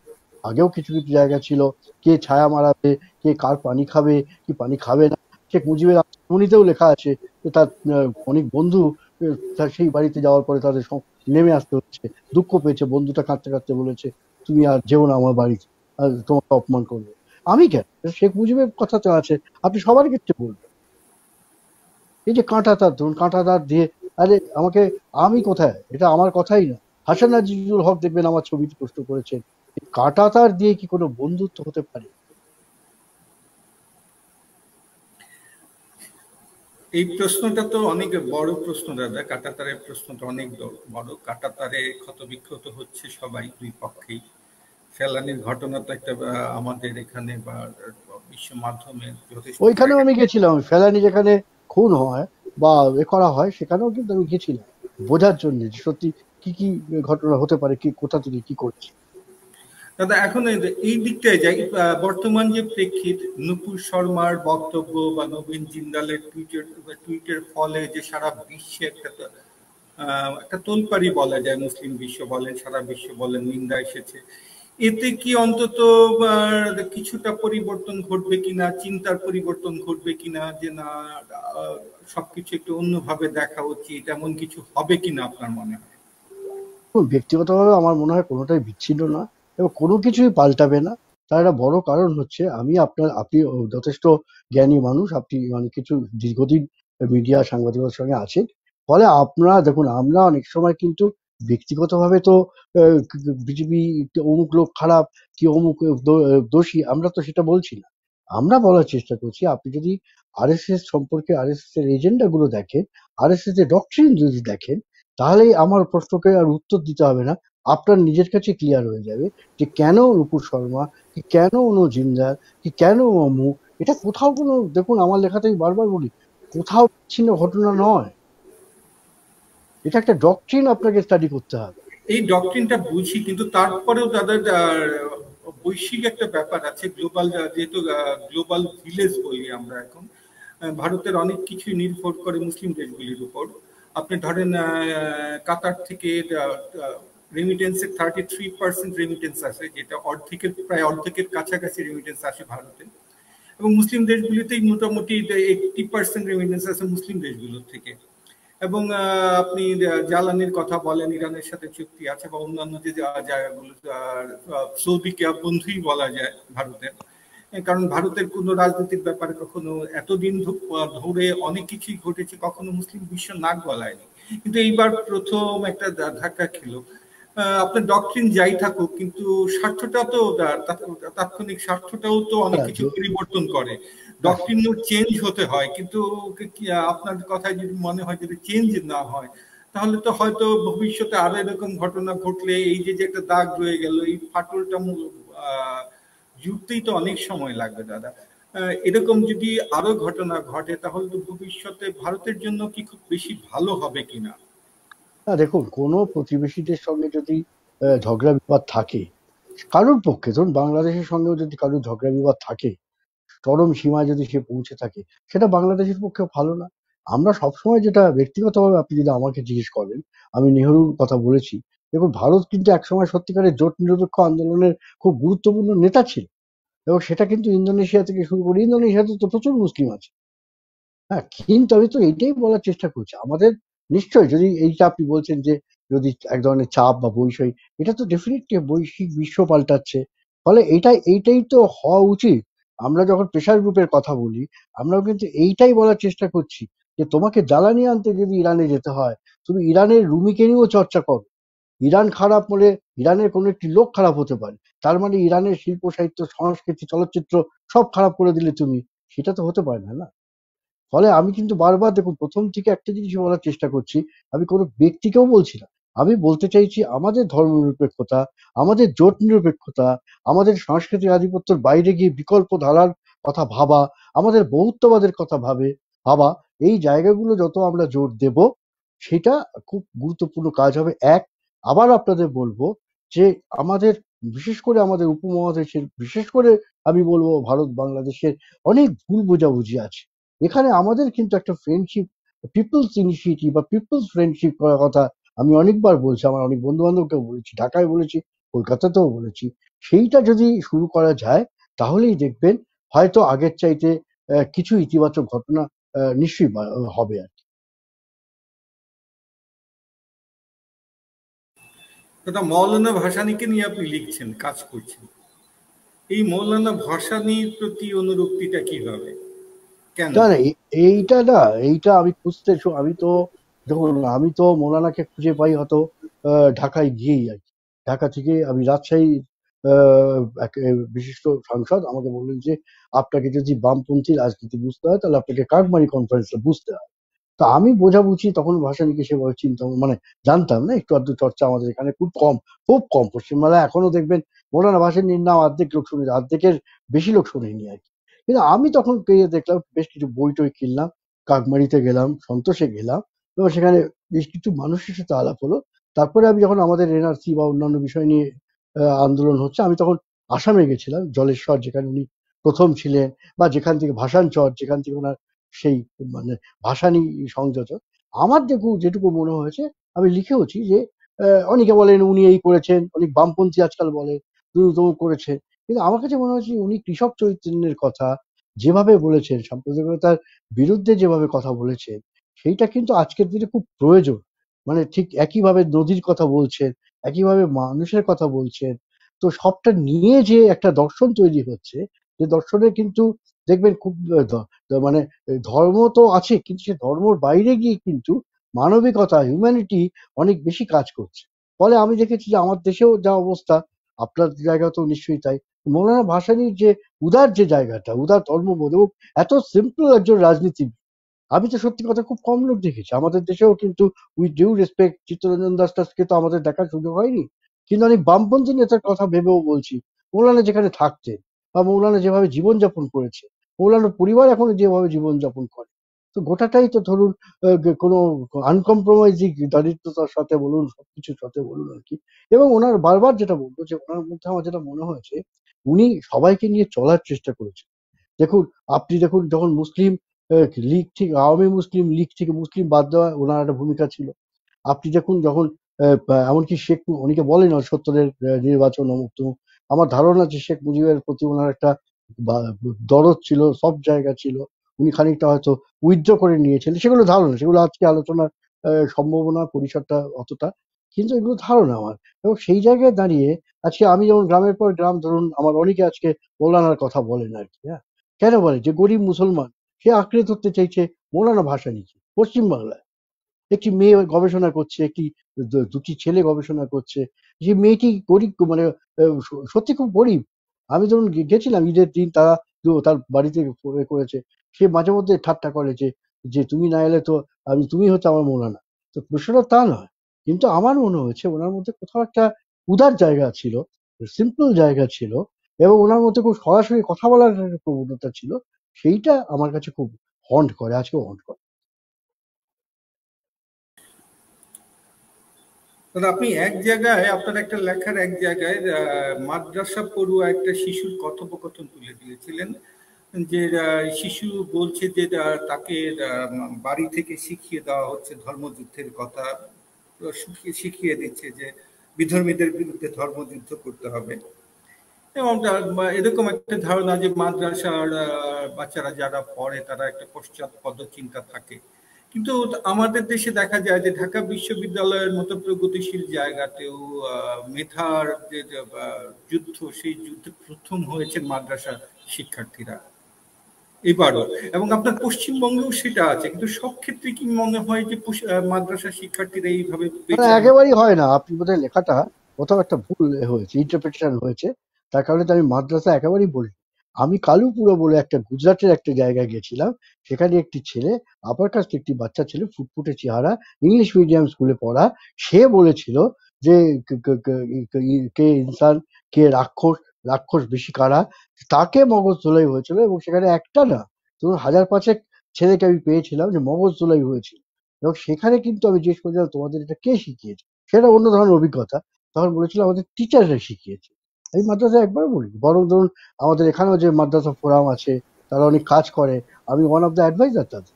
আগেও কিছু কিছু জায়গা ছিল, কে ছায়া মারাবে, কে কার পানি খাবে, কি পানি খাবে না। শেখ মুজিবের আত্মজীবনীতেও লেখা আছে যে তার অনেক বন্ধু তার সেই বাড়িতে যাওয়ার পরে তাদের নেমে আসতে হচ্ছে, দুঃখ পেয়েছে, বন্ধুটা কাঁদতে কাঁদতে বলেছে তুমি আর যেও না আমার বাড়িতে, তোমাকে অপমান করবে। আমি কেন, শেখ মুজিবের কথা তো আছে, আপনি সবার ক্ষেত্রে বলবেন। এই যে কাঁটা তার, ধরুন কাঁটা তার দিয়ে, আরে আমাকে, আমি কোথায়, এটা আমার কথাই না। হাসান আজিজুল হক দেখবেন আমার ছবিতে প্রশ্ন করেছেন, কাঁটা তার দিয়ে কি কোনো বন্ধুত্ব হতে পারে? এই প্রশ্নটা তো অনেক বড় প্রশ্ন দাদা। কাঁটাতারের প্রশ্নটা অনেক বড়। কাঁটাতারে ক্ষতবিক্ষত হচ্ছে সবাই, দুই পক্ষেই। ফেলানির ঘটনা তো একটা আমাদের এখানে বা বিশ্ব মাধ্যমে যথেষ্ট ওইখানেও জায়গা। আমি গেছিলাম, ফেলানি যেখানে খুন হয় বা করা হয়, সেখানেও কিন্তু আমি গেছিলাম বোঝার জন্য যে সত্যি কি কি ঘটনা হতে পারে, কি কোথা থেকে কি করছে। দাদা এখন এই দিকটায় যাই। বর্তমান যে প্রেক্ষিত, নুপুর শর্মার বক্তব্য বা নবীন জিন্দালের টুইটের ফলে যে সারা বিশ্বে একটা তোলপাড়ি বলা যায়, মুসলিম বিশ্ব বলেন, সারা বিশ্ব বলেন, নিন্দা এসেছে। এতে কি অন্তত কিছুটা পরিবর্তন ঘটবে কিনা, চিন্তার পরিবর্তন ঘটবে কিনা, যে না সবকিছু একটু অন্যভাবে দেখা উচিত, এমন কিছু হবে কিনা আপনার মনে হয়? ব্যক্তিগতভাবে আমার মনে হয় কোনোটাই বিচ্ছিন্ন না, এবং কোনো কিছুই পাল্টাবে না। তার একটা বড় কারণ হচ্ছে আপনি যথেষ্ট জ্ঞানী মানুষ, আপনি মানে কিছু দীর্ঘদিন মিডিয়া সাংবাদিকতার সঙ্গে আছেন। ফলে আপনারা দেখুন, আমরা অনেক সময় কিন্তু ব্যক্তিগতভাবে তো বিজেপি অমুক লোক খারাপ কি অমুক দোষী, আমরা তো সেটা বলছি না। আমরা বলার চেষ্টা করছি, আপনি যদি আরএসএস সম্পর্কে, আরএসএস এর এজেন্ডা গুলো দেখেন, আরএসএস এর ডক্ট্রিন যদি দেখেন, তাহলেই আমার প্রশ্নকে আর উত্তর দিতে হবে না, আপনার নিজের কাছে ক্লিয়ার হয়ে যাবে যে কেন নুপুর শর্মা, কি কেন অনু জিন্দাল, কি কেন অমুক। এটা কোথাও কোনো, দেখুন আমার লেখাতে আমি বারবার বলি, কোথাও বিচ্ছিন্ন ঘটনা নয়, এটা একটা ডক্ট্রিন আপনাকে স্টাডি করতে হবে। এই ডক্ট্রিনটা বুঝি, কিন্তু তারপরেও তাদের বৈশ্বিক একটা ব্যাপার আছে, গ্লোবাল, যেহেতু গ্লোবাল ভিলেজ বলি আমরা এখন, ভারতের অনেক কিছুই নির্ভর করে মুসলিম দেশগুলির উপর। আপনি ধরেন কাতার থেকে রেমিটেন্সের 33% রেমিটেন্স আসে, যেটা প্রায় অর্ধেকের কাছাকাছি রেমিটেন্স আসে ভারতে। এবং মুসলিম দেশগুলিতেই মোটামুটি 80% রেমিটেন্স আছে মুসলিম দেশগুলোর থেকে। এবং আপনি জ্বালানির কথা বলেন, ইরানের সাথে চুক্তি আছে, বা অন্যান্য যে জায়গাগুলো, সৌদিকে বন্ধুই বলা যায় ভারতের। কারণ ভারতের কোনো রাজনৈতিক ব্যাপারে কখনো এতদিন ধরে অনেক কিছুই ঘটেছে, কখনো মুসলিম বিশ্ব নাক গলায়নি, কিন্তু এইবার প্রথম একটা ধাক্কা খেলো। আপনার ডক্ট্রিন যাই থাকুক, কিন্তু স্বার্থটা তো তাৎক্ষণিক স্বার্থটাও তো অনেক কিছু পরিবর্তন করে। ডক্ট্রিনও চেঞ্জ হতে হয়, কিন্তু আপনার কথায় যদি মনে হয় যদি চেঞ্জ না হয়, তাহলে তো হয়তো ভবিষ্যতে আরো এরকম ঘটনা ঘটলে এই যে একটা দাগ রয়ে গেল, এই ফাটলটা জুড়তেই তো অনেক সময় লাগবে দাদা। এরকম যদি আরো ঘটনা ঘটে, তাহলে তো ভবিষ্যতে ভারতের জন্য কি খুব বেশি ভালো হবে কিনা? না দেখুন, কোনো প্রতিবেশীদের সঙ্গে যদি ঝগড়া বিবাদ থাকে, কারোর পক্ষে ধরুন বাংলাদেশের সঙ্গেও যদি কারোর ঝগড়া বিবাদ থাকে, চরম সীমায় যদি সে পৌঁছে থাকে, সেটা বাংলাদেশের পক্ষে ভালো না। আমরা সবসময় যেটা ব্যক্তিগতভাবে, আপনি যদি আমাকে জিজ্ঞেস করেন, আমি নেহরুর কথা বলেছি। দেখুন, ভারত কিন্তু একসময় সত্যিকারের জোট নিরপেক্ষ আন্দোলনের খুব গুরুত্বপূর্ণ নেতা ছিল, এবং সেটা কিন্তু ইন্দোনেশিয়া থেকে শুরু করে, ইন্দোনেশিয়াতে তো প্রচুর মুসলিম আছে। হ্যাঁ, কিন্তু আমি তো এইটাই বলার চেষ্টা করছি, আমাদের নিশ্চয়ই যদি এইটা আপনি বলছেন যে যদি এক ধরনের চাপ বা বৈষয়িক, এটা তো ডেফিনেটলি বৈশ্বিক বিশ্ব পাল্টাচ্ছে। ফলে এইটাই তো হওয়া উচিত। আমরা যখন প্রেশার গ্রুপের কথা বলি, আমরাও কিন্তু এইটাই বলার চেষ্টা করছি যে তোমাকে জ্বালানি আনতে যদি ইরানে যেতে হয়, তুমি ইরানের রুমিকে নিয়েও চর্চা করো। ইরান খারাপ বলে ইরানের কোনো একটি লোক খারাপ হতে পারে, তার মানে ইরানের শিল্প সাহিত্য সংস্কৃতি চলচ্চিত্র সব খারাপ করে দিলে তুমি, সেটা তো হতে পারে না, না? ফলে আমি কিন্তু বারবার, দেখুন প্রথম থেকে একটা জিনিস বলার চেষ্টা করছি, আমি কোনো ব্যক্তিকেও বলছি না, আমি বলতে চাইছি আমাদের ধর্ম নিরপেক্ষতা, আমাদের জোট নিরপেক্ষতা, আমাদের সাংস্কৃতিক আধিপত্যের বাইরে গিয়ে বিকল্প ধারার কথা ভাবা, আমাদের বহুত্ববাদের কথা ভাবা, এই জায়গাগুলো যত আমরা জোর দেব, সেটা খুব গুরুত্বপূর্ণ কাজ হবে। আবার আপনাদের বলবো যে আমাদের, বিশেষ করে আমাদের উপমহাদেশের, বিশেষ করে আমি বলবো ভারত বাংলাদেশের অনেক ভুল বোঝাবুঝি আছে। এখানে আমাদের কিন্তু একটা ফ্রেন্ডশিপ, পিপলস ইনিশিয়েটিভ বা পিপলস ফ্রেন্ডশিপ করার কথা আমি অনেকবার বলছি, আমার অনেক বন্ধু বান্ধবকেও বলেছি, ঢাকায় বলেছি, কলকাতাতেও বলেছি। সেইটা যদি শুরু করা যায়, তাহলেই দেখবেন হয়তো আগের চাইতে কিছু ইতিবাচক ঘটনা নিশ্চয়ই হবে আর কি। দাদা, মৌলানা ভাসানীকে নিয়ে আপনি লিখছেন, কাজ করছেন, এই মৌলানা ভাসানীর প্রতি অনুরক্তিটা কিভাবে, কেন? না না, এইটা আমি খুঁজতে আমি তো, দেখুন আমি তো মৌলানাকে খুঁজে পাই হয়তো ঢাকায় গিয়েই আর কি। ঢাকা থেকে আমি রাজশাহী, এক বিশিষ্ট সাংসদ আমাকে বললেন যে আপনাকে যদি বামপন্থী রাজনীতি বুঝতে হয়, তাহলে আপনাকে কাকমারি কনফারেন্সটা বুঝতে হয়। তো আমি বোঝাবুঝি তখন ভাসানীকে সেভাবে চিনতাম, মানে জানতাম না, একটু আধটু চর্চা আমাদের এখানে খুব কম, খুব কম। পশ্চিমবাংলায় এখনো দেখবেন মৌলানা ভাসানীর নাম অর্ধেক লোক শুনে, অর্ধেকের বেশি লোক শুনেনি আর কি। কিন্তু আমি তখন পেয়ে দেখলাম, বেশ কিছু বই টই কিনলাম, কাকমারিতে গেলাম, সন্তোষে গেলাম, এবং সেখানে বেশ কিছু মানুষের সাথে আলাপ হলো। তারপরে আমি যখন আমাদের এনআরসি বা অন্যান্য বিষয় নিয়ে আন্দোলন হচ্ছে, আমি তখন আসামে গেছিলাম, জলেশ্বর যেখানে উনি প্রথম ছিলেন, বা যেখান থেকে ভাসানচর, যেখান থেকে ওনার সেই মানে ভাসানী সংযোজক। আমার যেটুকু মনে হয়েছে, আমি লিখেওছি যে অনেকে বলেন উনি এই করেছেন, অনেক বামপন্থী আজকাল বলে তমুক করেছে, কিন্তু আমার কাছে মনে হচ্ছে উনি কৃষক চৈতন্যের কথা যেভাবে বলেছেন, সাম্প্রদায়িকতার বিরুদ্ধে যেভাবে কথা বলেছেন, সেইটা কিন্তু আজকের দিনে খুব প্রয়োজন। মানে ঠিক একইভাবে নদীর কথা বলছেন, একইভাবে মানুষের কথা বলছেন, তো সবটা নিয়ে যে একটা দর্শন তৈরি হচ্ছে, যে দর্শনে কিন্তু দেখবেন খুব মানে ধর্ম তো আছে, কিন্তু সে ধর্মর বাইরে গিয়ে কিন্তু মানবিকতা, হিউম্যানিটি অনেক বেশি কাজ করছে। ফলে আমি দেখেছি যে আমার দেশেও যা অবস্থা, আপনার জায়গাতেও নিশ্চয়ই তাই। মৌলানা ভাসানীর যে উদার যে জায়গাটা, উদার ধর্মবোধ, এবং এত সিম্পল একজন রাজনীতিবিদ, আমি তো সত্যি কথা খুব কম লোক দেখেছি আমাদের দেশেও, কিন্তু with due respect, Chittaranjan Das টাসকে তো আমাদের দেখার সুযোগ হয়নি, কিন্তু আমি বামপন্থী নেতার কথা ভেবেও বলছি, মৌলানা যেখানে থাকতেন বা মৌলানা যেভাবে জীবনযাপন করেছে, মৌলানার পরিবার এখনো যেভাবে জীবনযাপন করে, তো গোটাটাই তো ধরুন কোনো আনকম্প্রোমাইজিং দারিদ্রতার সাথে বলুন, সবকিছুর সাথে বলুন আর কি। এবং ওনার বারবার যেটা বলবো, যে ওনার মধ্যে আমার যেটা মনে হয়েছে, উনি সবাইকে নিয়ে চলার চেষ্টা করেছেন। দেখুন, আপনি দেখুন, যখন মুসলিম লীগ থেকে, আওয়ামী মুসলিম লীগ থেকে মুসলিম বাদ দেওয়া ওনার একটা ভূমিকা ছিল। আপনি দেখুন, যখন এমনকি অনেকে বলেন ৭০-এর নির্বাচন অমুক তমুক, আমার ধারণা যে শেখ মুজিবের প্রতি ওনার একটা দরদ ছিল, সব জায়গা ছিল, উনি খানিকটা হয়তো উইথড্র করে নিয়েছিলেন, সেগুলো ধারণা, সেগুলো আজকে আলোচনার সম্ভাবনা পরিসরটা অতটা, কিন্তু এগুলো ধারণা আমার। এবং সেই জায়গায় দাঁড়িয়ে আজকে আমি যেমন গ্রামের পর গ্রাম, ধরুন আমার অনেকে আজকে মৌলানার কথা বলেন আর কি, হ্যাঁ, কেন বলে? যে গরিব মুসলমান, সে আঁকড়ে ধরতে চাইছে মৌলানা ভাসানীকে। পশ্চিমবাংলায় একটি মেয়ে গবেষণা করছে, একটি দুটি ছেলে গবেষণা করছে, যে মেয়েটি গরিব, মানে সত্যি খুব গরিব। আমি ধরুন গেছিলাম ঈদের দিন, তারা তার বাড়িতে করেছে, সে মাঝে মধ্যে ঠাট্টা করে যে যে তুমি না এলে তো তুমি হচ্ছে আমার মৌলানা। তো প্রশ্নটা তা নয়, কিন্তু আমার মনে হয়েছে ওনার মধ্যে কোথাও একটা উদার জায়গা ছিল, সিম্পল জায়গা ছিল, এবং ওনার মধ্যে খুব সরাসরি কথা বলার একটা প্রবণতা ছিল। সেইটা আমার কাছে খুব হন্ট করে, আজকেও হন্ট করে। আপনি এক জায়গায় আপনার একটা লেখার এক জায়গায় মাদ্রাসা পড়ুয়া একটা শিশুর কথোপকথন তুলে দিয়েছিলেন, যে শিশু বলছে যে তাকে বাড়ি থেকে শিখিয়ে দেওয়া হচ্ছে ধর্মযুদ্ধের কথা, শিখিয়ে দিচ্ছে যে বিধর্মীদের বিরুদ্ধে ধর্মযুদ্ধ করতে হবে, এবং এরকম একটা ধারণা যে মাদ্রাসার বাচ্চারা যারা পড়ে তারা একটা পশ্চাৎপদ চিন্তা থাকে। কিন্তু আমাদের দেশে দেখা যায় যে ঢাকা বিশ্ববিদ্যালয়ের মতো প্রগতিশীল জায়গাতেও মেধার যে যুদ্ধ, সেই যুদ্ধে প্রথম হয়েছে মাদ্রাসা শিক্ষার্থীরা এবারও, এবং আপনার পশ্চিমবঙ্গেও সেটা আছে। কিন্তু সব ক্ষেত্রে কি মনে হয় যে মাদ্রাসা শিক্ষার্থীরা এইভাবে মানে বেঁচে আনতে? একেবারেই হয় না, আপনি বোধহয় লেখাটা কোথাও একটা ভুল হয়েছে, ইন্টারপ্রিটেশন হয়েছে, তার কারণে তো আমি মাদ্রাসা একেবারেই বলি। আমি কালুপুরো বলে একটা গুজরাটের একটা জায়গায় গেছিলাম, সেখানে একটি ছেলে, আপার কাস্ট একটি বাচ্চা ছেলে, ফুটফুটে চেহারা, ইংলিশ মিডিয়াম স্কুলে পড়া, সে বলেছিল যে কে ইনসান, কে রাক্ষস, রাক্ষস বেশি কারা, তাকে মগজ ধোলাই হয়েছিল। এবং সেখানে একটা না, ধরুন ১০০০-৫ ছেলেকে আমি পেয়েছিলাম যে মগজ ধোলাই হয়েছিল। এবং সেখানে কিন্তু আমি জিজ্ঞেস করেছিলাম, তোমাদের এটা কে শিখিয়েছে? সেটা অন্য ধরনের অভিজ্ঞতা। তখন বলেছিল আমাদের টিচাররা শিখিয়েছে। আমি মাদ্রাসা একবার বলিনি, বরং ধরুন আমাদের এখানেও যে মাদ্রাসা ফোরাম আছে, তারা অনেক কাজ করে, আমি ওয়ান অফ দ্য অ্যাডভাইজার তাদের।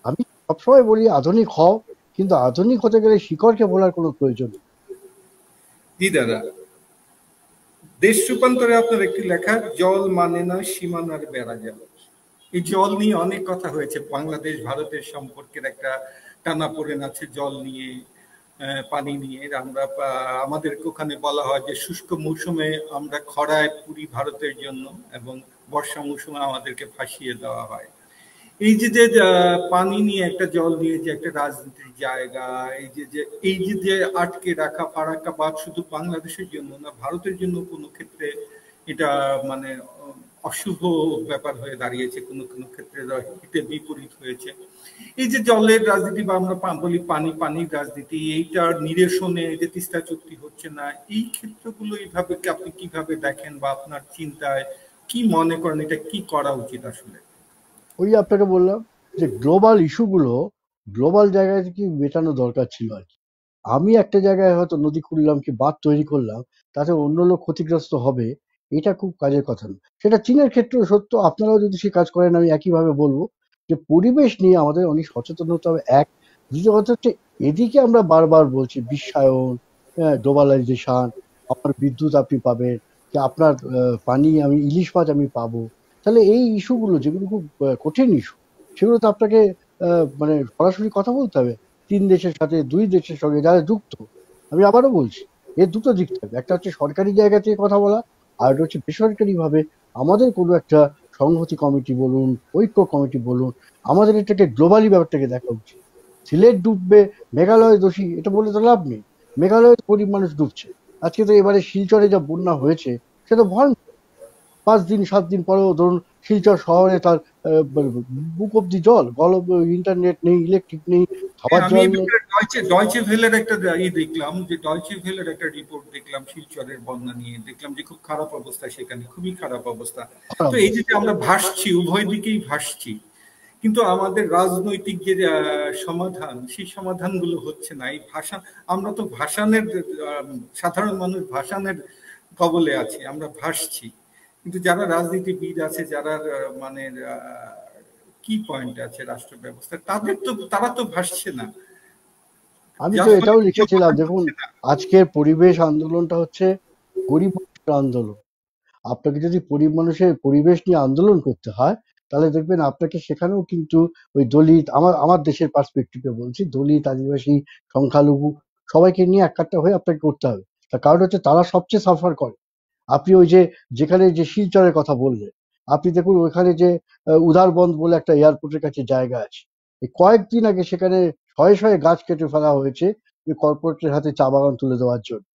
আমি সবসময় বলি আধুনিক হও, কিন্তু আধুনিক হতে গেলে শিকড়কে বলার কোনো প্রয়োজন নেই। জি দাদা, দেশ রূপান্তরে আপনার একটি লেখা, জল মানে না সীমানার বেড়া গেল। এই জল নিয়ে অনেক কথা হয়েছে, বাংলাদেশ ভারতের সম্পর্কের একটা টানাপোড়েন আছে জল নিয়ে, পানি নিয়ে। আমরা আমাদেরকে ওখানে বলা হয় যে শুষ্ক মৌসুমে আমরা খরায় পুরি ভারতের জন্য, এবং বর্ষা মৌসুমে আমাদেরকে ভাসিয়ে দেওয়া হয়। এই যে যে পানি নিয়ে, একটা জল নিয়ে যে একটা রাজনীতির জায়গা, এই যে যে এই যে যে আটকে রাখা ফারাক্কাবাদ শুধু বাংলাদেশের জন্য না, ভারতের জন্য কোনো ক্ষেত্রে এটা মানে অশুভ ব্যাপার হয়ে দাঁড়িয়েছে, কোনো কোনো ক্ষেত্রে হিতে বিপরীত হয়েছে। এই যে জলের রাজনীতি, বা আমরা বলি পানি, পানির রাজনীতি, এইটার নিরসনে এই যে তিস্তা চুক্তি হচ্ছে না, এই ক্ষেত্রগুলো এইভাবে আপনি কিভাবে দেখেন, বা আপনার চিন্তায় কি মনে করেন এটা কি করা উচিত আসলে? ওই আপনাকে বললাম যে গ্লোবাল ইস্যুগুলো গ্লোবাল জায়গায় কি মেটানো দরকার ছিল আর কি। আমি একটা জায়গায় হয়তো নদী খুললাম কি বাঁধ তৈরি করলাম, তাতে অন্য লোক ক্ষতিগ্রস্ত হবে, এটা খুব কাজের কথা না। সেটা চীনের ক্ষেত্রেও সত্য, আপনারাও যদি সে কাজ করেন আমি একইভাবে বলবো, যে পরিবেশ নিয়ে আমাদের অনেক সচেতন হতে হবে। এক, দ্বিতীয় কথা হচ্ছে, এদিকে আমরা বারবার বলছি বিশ্বায়ন, গ্লোবালাইজেশন, আপনার বিদ্যুৎ আপনি পাবেন, যে আপনার পানি, আমি ইলিশ মাছ আমি পাবো। তাহলে এই ইস্যুগুলো যেগুলো খুব কঠিন ইস্যু, সেগুলো তো আপনাকে মানে সরাসরি কথা বলতে হবে ৩ দেশের সাথে, ২ দেশের সঙ্গে যারা যুক্ত। আমি আবারও বলছি, এর দুটো দিক থাকবে, একটা হচ্ছে সরকারি জায়গা থেকে কথা বলা, আর একটা হচ্ছে বেসরকারি ভাবে আমাদের কোনো একটা সংহতি কমিটি বলুন, ঐক্য কমিটি বলুন, আমাদের এটাকে গ্লোবালি ব্যাপারটাকে দেখা উচিত। সিলেট ডুববে, মেঘালয় দোষী, এটা বলে তো লাভ নেই। মেঘালয়ের গরিব মানুষ ডুবছে। আজকে তো এবারে শিলচরে যা বন্যা হয়েছে সেটা ভয়ঙ্কর। 5 দিন 7 দিন পরেও ধরুন শিলচর শহরে তার বুক অব্দি জল, ইন্টারনেট নেই, ইলেকট্রিক নেই, খাবার আমি জল নেই। ডয়চে ভেলের একটা দেখলাম, যে ডয়চে ভেলের একটা রিপোর্ট দেখলাম শিলচরের বন্যা নিয়ে, দেখলাম যে খুব খারাপ অবস্থা সেখানে, খুবই খারাপ অবস্থা। তো এই যে আমরা ভাসছি, উভয় দিকেই ভাসছি, কিন্তু আমাদের রাজনৈতিক যে সমাধান, সেই সমাধানগুলো হচ্ছে না। এই ভাষা, আমরা তো ভাষানের, সাধারণ মানুষ ভাষানের কবলে আছি, আমরা ভাসছি। কিন্তু যারা রাজনীতিবিদ আছে, যারা মানে কি পয়েন্ট আছে রাষ্ট্র ব্যবস্থা, তারা তো ভাসছে না। আমি তো যার ফলে এটাও কিছু লিখেছিলাম, করা দেখুন যাচ্ছে না। আজকের পরিবেশ আন্দোলনটা হচ্ছে গরিব মানুষের আন্দোলন। আপনাকে যদি পরিবেশ নিয়ে আন্দোলন করতে হয়, তাহলে দেখবেন আপনাকে সেখানেও কিন্তু ওই দলিত, আমার দেশের পার্সপেক্টিভে বলছি, দলিত, আদিবাসী, সংখ্যালঘু সবাইকে নিয়ে একাট্টা হয়ে আপনাকে করতে হবে। তার কারণ হচ্ছে তারা সবচেয়ে সাফার করে। আপনি ওই যে যেখানে যে শিলচরের কথা বললেন, আপনি দেখুন ওইখানে যে উদারবন্দ বলে একটা এয়ারপোর্টের কাছে জায়গা আছে, এই কয়েকদিন আগে সেখানে শয়ে শয়ে গাছ কেটে ফেলা হয়েছে যে কর্পোরেটের হাতে চা বাগান তুলে দেওয়ার জন্য।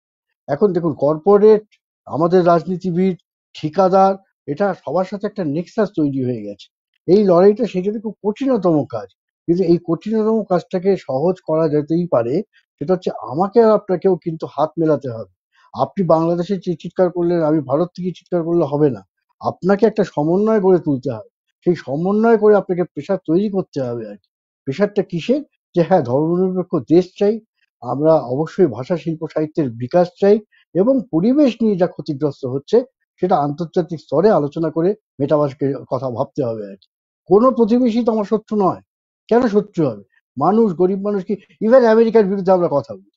এখন দেখুন কর্পোরেট, আমাদের রাজনীতিবিদ, ঠিকাদার, এটা সবার সাথে একটা নেক্সাস তৈরি হয়ে গেছে। এই লড়াইটা সেই জন্য খুব কঠিনতম কাজ। কিন্তু এই কঠিনতম কাজটাকে সহজ করা যেতেই পারে। সেটা হচ্ছে আমাকে আর আপনাকেও কিন্তু হাত মেলাতে হবে। আপনি বাংলাদেশে চিৎকার করলেন, আমি ভারত থেকে চিৎকার করলে হবে না। আপনাকে একটা সমন্বয় গড়ে তুলতে হবে। সেই সমন্বয় করে আপনাকে প্রেশার তৈরি করতে হবে আর কি। প্রেশারটা কিসের? যে হ্যাঁ, ধর্মনিরপেক্ষ দেশ চাই, আমরা অবশ্যই ভাষা শিল্প সাহিত্যের বিকাশ চাই, এবং পরিবেশ নিয়ে যা ক্ষতিগ্রস্ত হচ্ছে সেটা আন্তর্জাতিক স্তরে আলোচনা করে মেটাবাসকে কথা ভাবতে হবে আর কি। কোনো প্রতিবেশী তো আমার শত্রু নয়, কেন শত্রু হবে? মানুষ, গরিব মানুষ, কি ইভেন আমেরিকার বিরুদ্ধে আমরা কথা বলি,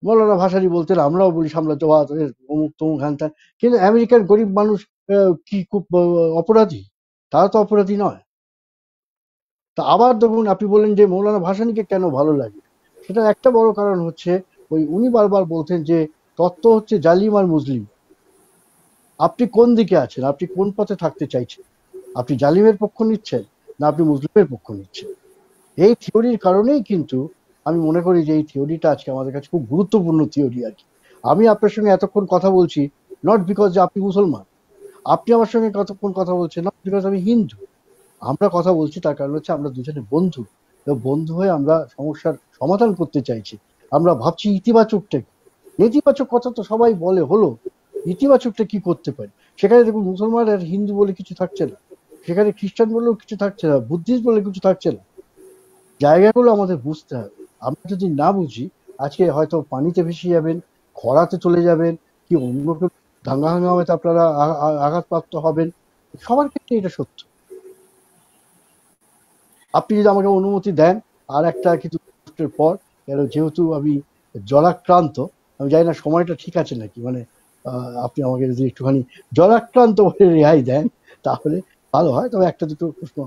মৌলানা ভাসানী বলতেন আমরাও বলি সাম্রাজ্যবাদ, অমুক তমুক হ্যান ত্যান, কিন্তু আমেরিকার গরিব মানুষ কি খুব অপরাধী? তারা তো অপরাধী নয়। তা আবার দেখুন, আপনি বললেন যে মৌলানা ভাসানীকে কেন ভালো লাগে, সেটা একটা বড় কারণ হচ্ছে উনি বারবার বলতেন যে তত্ত্ব হচ্ছে জালিম আর মুসলিম। আপনি কোন দিকে আছেন, আপনি কোন পথে থাকতে চাইছেন? আপনি জালিমের পক্ষ নিচ্ছেন না আপনি মুসলিমের পক্ষ নিচ্ছেন? এই থিওরির কারণেই কিন্তু আমি মনে করি যে এই থিওরিটা আজকে আমাদের কাছে খুব গুরুত্বপূর্ণ থিওরি আর কি। আমি আপনার সঙ্গে এতক্ষণ কথা বলছি নট বিকজ যে আপনি মুসলমান, আপনি আমার সঙ্গে কতক্ষণ কথা বলছেন নট বিকজ আমি হিন্দু। আমরা কথা বলছি তার কারণ হচ্ছে আমরা দুজনে বন্ধু, এবং বন্ধু হয়ে আমরা সমস্যার সমাধান করতে চাইছি। আমরা ভাবছি ইতিবাচকটা কি। নেতিবাচক কথা তো সবাই বলে, হলো ইতিবাচকটা কি করতে পারি? সেখানে দেখুন মুসলমান আর হিন্দু বলে কিছু থাকছে না, সেখানে খ্রিস্টান বলেও কিছু থাকছে না, বুদ্ধিস্ট বলে কিছু থাকছে না। জায়গাগুলো আমাদের বুঝতে হবে। আমরা যদি না বুঝি, আজকে হয়তো পানিতে ভেসে যাবেন, খরাতে চলে যাবেন, কি অন্য কেউ দাঙ্গা হাঙ্গামাতে আপনারা আঘাতপ্রাপ্ত হবেন। সবার ক্ষেত্রে এটা সত্য। আপনি যদি আমাকে অনুমতি দেন আর একটা কিছু প্রশ্নের পর, কেন যেহেতু আমি জলাক্রান্ত, আমি জানি না সময়টা ঠিক আছে নাকি, মানে আপনি আমাকে যদি একটুখানি জলাক্রান্ত বলে রেহাই দেন তাহলে ভালো হয়। তবে একটা দুটো প্রশ্ন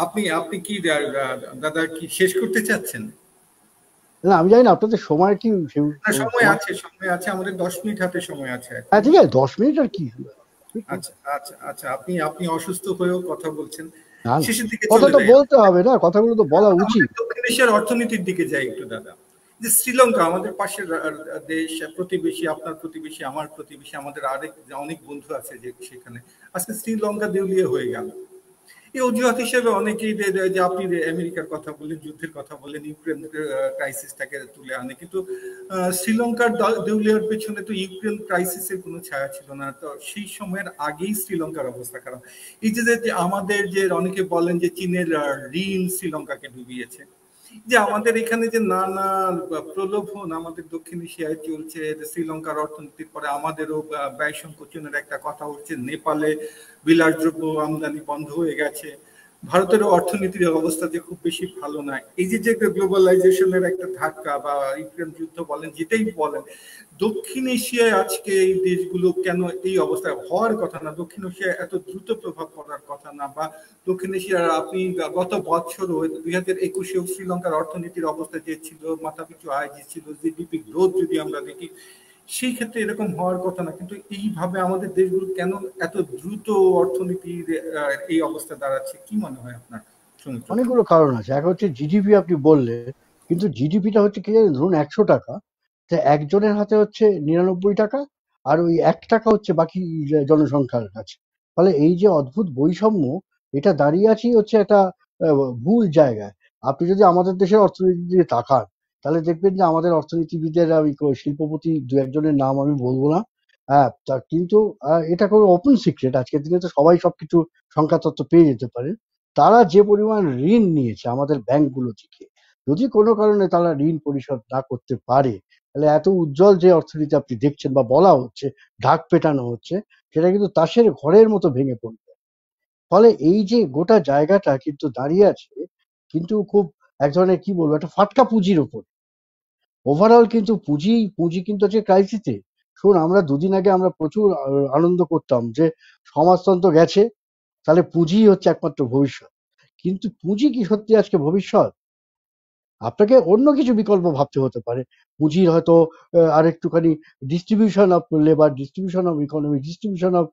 আপনি আপনি কি দাদা কি শেষ করতে চাচ্ছেন? না, আমি জানি না আপনাদের সময় কি না, সময় সময়। আছে, সময় আছে, আমাদের 10 মিনিট হাতে সময় আছে হ্যাঁ এখন। ঠিক আছে, 10 মিনিট আর কি। আচ্ছা আচ্ছা আচ্ছা, আপনি আপনি অসুস্থ হয়েও কথা বলছেন, না না, শেষের দিকে কথা চলে তো যাই। বলতে হবে না, কথাগুলো তো বলা উচিত। আমাদের দক্ষিণ এশিয়ার অর্থনীতির দিকে যাই একটু দাদা। যে শ্রীলঙ্কা আমাদের পাশের দেশ, প্রতিবেশী, আপনার প্রতিবেশী, আমার প্রতিবেশী, আমাদের আরেক অনেক বন্ধু আছে যে সেখানে। আজকে শ্রীলঙ্কা দেউলিয়া হয়ে গেল। এই অজুহাত হিসেবে অনেকেই যে আপনি আমেরিকার কথা বলেন, যুদ্ধের কথা বলেন, ইউক্রেন ক্রাইসিসটাকে তুলে আনে, কিন্তু শ্রীলঙ্কার দেউলিয়ার পেছনে তো ইউক্রেন ক্রাইসিসের কোনো ছায়া ছিল না। তো সেই সময়ের আগেই শ্রীলঙ্কার অবস্থা খারাপ। এই যে আমাদের যে অনেকে বলেন যে চীনের ঋণ শ্রীলঙ্কাকে ডুবিয়েছে, যে আমাদের এখানে যে নানা প্রলোভন আমাদের দক্ষিণ এশিয়ায় চলছে, শ্রীলঙ্কার অর্থনীতির পরে আমাদেরও ব্যয় সংকোচনের একটা কথা উঠছে, নেপালে বিলাসদ্রব্য আমদানি বন্ধ হয়ে গেছে, ভারতেরও অর্থনীতির অবস্থা যে খুব বেশি ভালো নয়। এই যে গ্লোবালাইজেশনের একটা ধাক্কা বা ইউক্রেন যুদ্ধ বলেন, যেটাই বলেন, দক্ষিণ এশিয়ায় আজকে এই দেশগুলো কেন এই অবস্থায় হওয়ার কথা না, দক্ষিণ এশিয়ায় এত দ্রুত প্রভাব পড়ার কথা না, বা দক্ষিণ এশিয়ার আপনি গত বছরও 2021-এ শ্রীলঙ্কার অর্থনীতির অবস্থা যে ছিল, মাথাপিছু আয় যে ছিল, জিডিপি গ্রোথ যদি আমরা দেখি, সেই ক্ষেত্রে এরকম হওয়ার কথা না। কিন্তু এইভাবে আমাদের দেশগুলো কেন এত দ্রুত অর্থনীতির এই অবস্থা দাঁড়াচ্ছে, কি মনে হয় আপনার? অনেকগুলো কারণ আছে। এক হচ্ছে জিডিপি, আপনি বললে, কিন্তু জিডিপিটা হচ্ছে কি জানেন, ধরুন 100 টাকা, তা একজনের হাতে হচ্ছে 99 টাকা, আর ওই 1 টাকা হচ্ছে বাকি জনসংখ্যার কাছে। ফলে এই যে অদ্ভুত বৈষম্য, এটা দাঁড়িয়ে আছি হচ্ছে একটা ভুল জায়গায়। আপনি যদি আমাদের দেশের অর্থনীতির দিকে তাকান, তাহলে দেখবেন যে আমাদের অর্থনীতিবিদের, আমি শিল্পপতি দু একজনের নাম আমি বলবো না, হ্যাঁ, তা কিন্তু এটা কোনো ওপেন সিক্রেট, আজকের দিনে তো সবাই সবকিছু সংখ্যা তত্ত্ব পেয়ে যেতে পারে। তারা যে পরিমাণ ঋণ নিয়েছে আমাদের ব্যাংকগুলো থেকে, যদি কোনো কারণে তারা ঋণ পরিশোধ না করতে পারে, তাহলে এত উজ্জ্বল যে অর্থনীতি আপনি দেখছেন বা বলা হচ্ছে, ঢাক পেটানো হচ্ছে, সেটা কিন্তু তাসের ঘরের মতো ভেঙে পড়বে। ফলে এই যে গোটা জায়গাটা কিন্তু দাঁড়িয়ে আছে, কিন্তু খুব এক ধরনের, কি বলবো, একটা ফাটকা পুঁজির উপর। ওভারঅল কিন্তু পুঁজি পুঁজি কিন্তু আছে ক্রাইসিসে। শুন, আমরা দুদিন আগে আমরা প্রচুর আনন্দ করতাম যে সমাজতন্ত্র গেছে, তাহলে পুঁজি হচ্ছে একমাত্র ভবিষ্যৎ। কিন্তু পুঁজি কি সত্যি আজকে ভবিষ্যৎ? আপনাকে অন্য কিছু বিকল্প ভাবতে হতে পারে। পুঁজির হয়তো আরেকটুখানি distribution of labour, distribution of economy, distribution of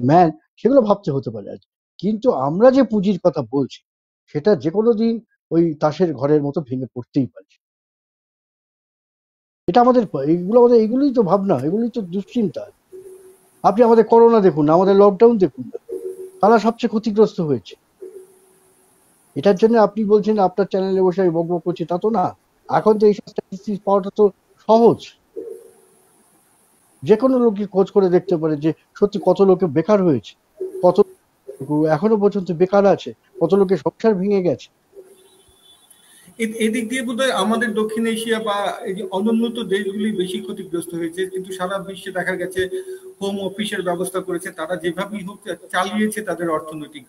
man, সেগুলো ভাবতে হতে পারে আজ। কিন্তু আমরা যে পুঁজির কথা বলছি, সেটা যে কোনো দিন ওই তাসের ঘরের মতো ভেঙে পড়তেই পারে। এটা আমাদের, এইগুলোই তো ভাবনা, এগুলোই তো দুশ্চিন্তা। আপনি আমাদের করোনা দেখুন, আমাদের লকডাউন দেখুন, তারা সবচেয়ে ক্ষতিগ্রস্ত হয়েছে। এটার জন্য আপনি বলছেন আপনার চ্যানেলে বসে আমি বকবক করছি, তা তো না। এখন তো এইসব স্ট্যাটিস্টিক্স পাওয়াটা তো সহজ। যে কোনো লোকই খোঁজ করে দেখতে পারে যে সত্যি কত লোকে বেকার হয়েছে, কত এখনো পর্যন্ত বেকার আছে, কত লোকের সংসার ভেঙে গেছে। এদিক দিয়ে বোধহয় আমাদের দক্ষিণ এশিয়া বা এই যে অনুন্নত দেশগুলি বেশি ক্ষতিগ্রস্ত হয়েছে, কিন্তু সারা বিশ্বে দেখা গেছে হোম অফিসের ব্যবস্থা করেছে, তারা যেভাবেই হোক চালিয়েছে তাদের অর্থনৈতিক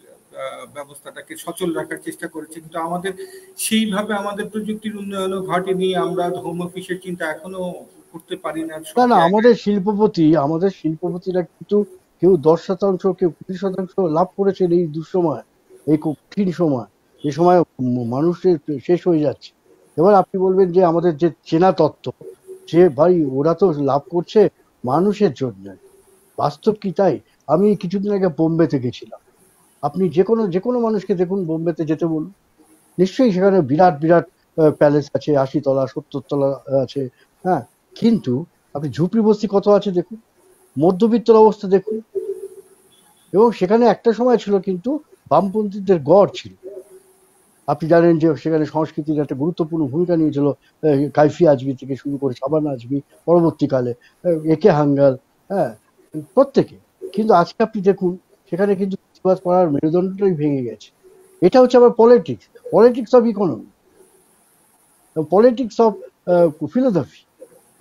ব্যবস্থাটাকে সচল রাখার চেষ্টা করেছে। কিন্তু আমাদের সেইভাবে আমাদের প্রযুক্তির উন্নয়ন ঘটেনি, আমরা হোম অফিসের চিন্তা এখনো করতে পারি না সব না না, জায়গায়। আমাদের শিল্পপতিরা কিন্তু কেউ 10%, কেউ 20% লাভ করেছেন এই দুঃসময়, এই কঠিন সময়, যে সময় মানুষের শেষ হয়ে যাচ্ছে। এবার আপনি বলবেন যে আমাদের যে চেনা তত্ত্ব, যে ভাই ওরা তো লাভ করছে মানুষের জন্য, বাস্তব কি তাই? আমি কিছুদিন আগে বোম্বেতে গেছিলাম। আপনি যে কোনো মানুষকে দেখুন, বোম্বেতে যেতে বলুন, নিশ্চয়ই সেখানে বিরাট বিরাট প্যালেস আছে, 80 তলা 70 তলা আছে, হ্যাঁ, কিন্তু আপনি ঝুপড়ি বস্তি কত আছে দেখুন, মধ্যবিত্তের অবস্থা দেখুন। এবং সেখানে একটা সময় ছিল কিন্তু বামপন্থীদের গড় ছিল। আপনি জানেন যে সেখানে সংস্কৃতির একটা গুরুত্বপূর্ণ ভূমিকা নিয়েছিল কাইফি আজমি থেকে শুরু করে শাবানা আজমি, পরবর্তীকালে একে হাঙ্গাল, হ্যাঁ, প্রত্যেকে। কিন্তু আজকে আপনি দেখুন, সেখানে কিন্তু প্রতিবাদ করার মেরুদণ্ডটাই ভেঙে গেছে। এটা হচ্ছে আবার politics, politics of economy, politics of philosophy.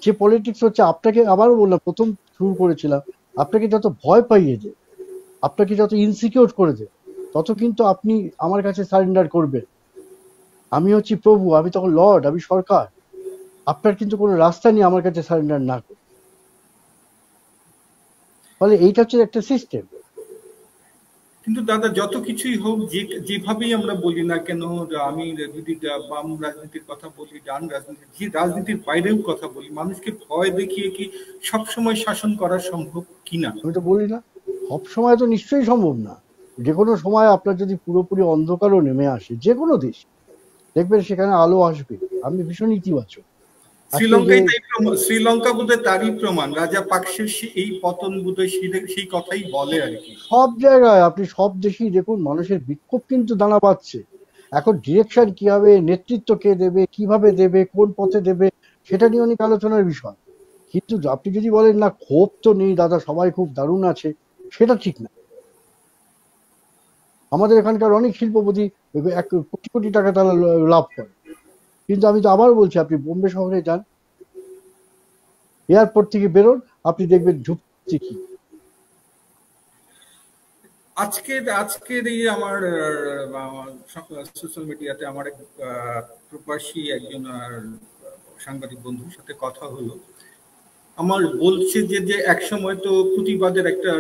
যে পলিটিক্স হচ্ছে আপনাকে, আবারও বললাম, প্রথম শুরু করেছিলাম, আপনাকে যত ভয় পাইয়ে দেয়, আপনাকে যত ইনসিকিউর করে দেয়, তত কিন্তু আপনি আমার কাছে সারেন্ডার করবেন। আমি হচ্ছি প্রভু, আমি তখন লর্ড, আমি সরকার। আপনার কিন্তু কোনো রাস্তা নেই আমার কাছে সারেন্ডার না করে। ফলে এইটা হচ্ছে একটা সিস্টেম। কিন্তু দাদা, যত কিছুই হোক, যেভাবেই আমরা বলি না কেন, আমি যদি বাম রাজনীতির কথা বলি, ডান রাজনীতি, যে রাজনীতির বাইরেও কথা বলি, মানুষকে ভয় দেখিয়ে কি সবসময় শাসন করা সম্ভব কিনা? আমি তো বলি না, সব সময় তো নিশ্চয়ই সম্ভব না। যে কোনো সময় আপনার যদি পুরোপুরি অন্ধকারও নেমে আসে যে কোনো দেশ, দেখবেন সেখানে আলো আসবে। আমি ভীষণ ইতিবাচক। আজকে যে শ্রীলঙ্কা বোধহয় তারই প্রমাণ, রাজা পাকসের এই পতন বোধহয় সেই কথাই বলে আর কি। সব জায়গায় আপনি সব দেশেই দেখুন, মানুষের বিক্ষোভ কিন্তু দানা বাঁধছে। এখন ডিরেকশন কি হবে, নেতৃত্ব কে দেবে, কিভাবে দেবে, কোন পথে দেবে, সেটা নিয়ে অনেক আলোচনার বিষয়। কিন্তু আপনি যদি বলেন না ক্ষোভ তো নেই দাদা, সবাই খুব দারুণ আছে, সেটা ঠিক না। আমাদের এখানকার অনেক শিল্পপতি 1 কোটি কোটি টাকা তারা লাভ করে, কিন্তু আমি তো আবার বলছি, আপনি বোম্বে শহরে যান, এয়ারপোর্ট থেকে বেরোন, আপনি দেখবেন ঝুপড়ি কি। আজকের এই আমার সোশ্যাল মিডিয়াতে আমার এক প্রবাসী একজন সাংবাদিক বন্ধুর সাথে কথা হলো। আমার বলছে যে এক সময় তো প্রতিবাদের একটা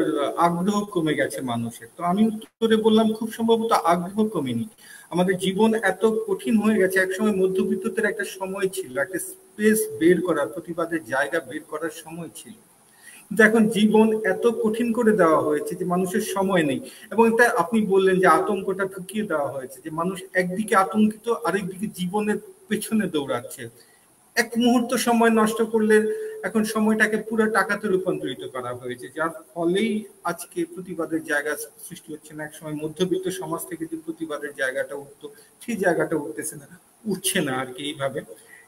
আগ্রহ কমে গেছে মানুষের। তো আমি উত্তরে বললাম খুব সম্ভবত আগ্রহ কমেনি, আমাদের জীবন এত কঠিন হয়ে গেছে। একসময় মধ্যবিত্তদের একটা সময় ছিল, একটা স্পেস বের করার, প্রতিবাদের জায়গা বের করার সময় ছিল। কিন্তু এখন জীবন এত কঠিন করে দেওয়া হয়েছে যে মানুষের সময় নেই। এবং এটা আপনি বললেন যে আতঙ্কটা ঢুকিয়ে দেওয়া হয়েছে, যে মানুষ একদিকে আতঙ্কিত, আরেকদিকে জীবনের পেছনে দৌড়াচ্ছে। এক মুহূর্ত সময় নষ্ট করলে এখন সময়টাকে পুরো টাকাতে রূপান্তরিত করা হয়েছে, যার ফলেই আজকে প্রতিবাদের জায়গা সৃষ্টি হচ্ছে না। এক সময় মধ্যবিত্ত সমাজ থেকে যে প্রতিবাদের জায়গাটা উঠতো, সেই জায়গাটা উঠছে না আর কি। এইভাবে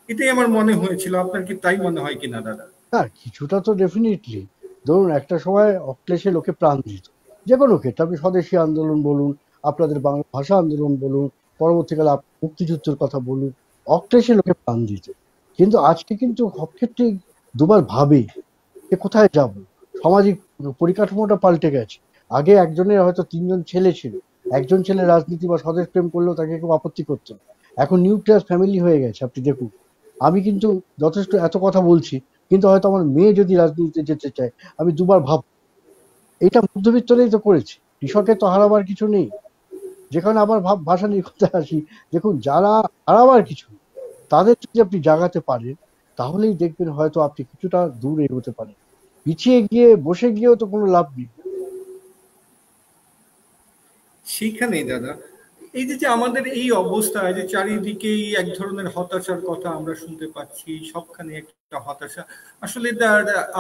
এটাই আমার মনে হয়েছিল। আপনার কি তাই মনে হয় কিনা দাদা? হ্যাঁ, কিছুটা তো ডেফিনেটলি। ধরুন একটা সময় অক্লেশে লোকে প্রাণ দিত, যে কোনো ক্ষেত্রে। আপনি স্বদেশী আন্দোলন বলুন, আপনাদের বাংলা ভাষা আন্দোলন বলুন, পরবর্তীকালে মুক্তিযুদ্ধের কথা বলুন, অক্লেশে লোকে প্রাণ দিত। কিন্তু আজকে কিন্তু সব ক্ষেত্রেই দুবার ভাবে যে কোথায় যাব। সামাজিক পরিকাঠামোটা পাল্টে গেছে। আগে একজনের হয়তো 3জন ছেলে ছিল, একজন ছেলে রাজনীতি বা স্বদেশ প্রেম করলেও তাকে কেউ আপত্তি করতো না। এখন নিউক্লিয়ার ফ্যামিলি হয়ে গেছে। আপনি দেখুন, আমি কিন্তু যথেষ্ট এত কথা বলছি, কিন্তু হয়তো আমার মেয়ে যদি রাজনীতিতে যেতে চায়, আমি দুবার ভাব। এটা মধ্যবিত্তরাই তো করেছে, কৃষকের তো হারাবার কিছু নেই। যেখানে আবার ভাষা নিয়ে কথা আসি, দেখুন যারা হারাবার কিছু নেই, তাদের যদি আপনি জাগাতে পারেন, তাহলেই দেখবেন হয়তো আপনি কিছুটা দূর এগোতে পারেন। পিছিয়ে গিয়ে বসে গিয়েও তো কোনো লাভ নেই। সেইখানেই দাদা, এই যে আমাদের এই অবস্থা, যে চারিদিকেই এক ধরনের হতাশার কথা আমরা শুনতে পাচ্ছি, সবখানে একটা হতাশা। আসলে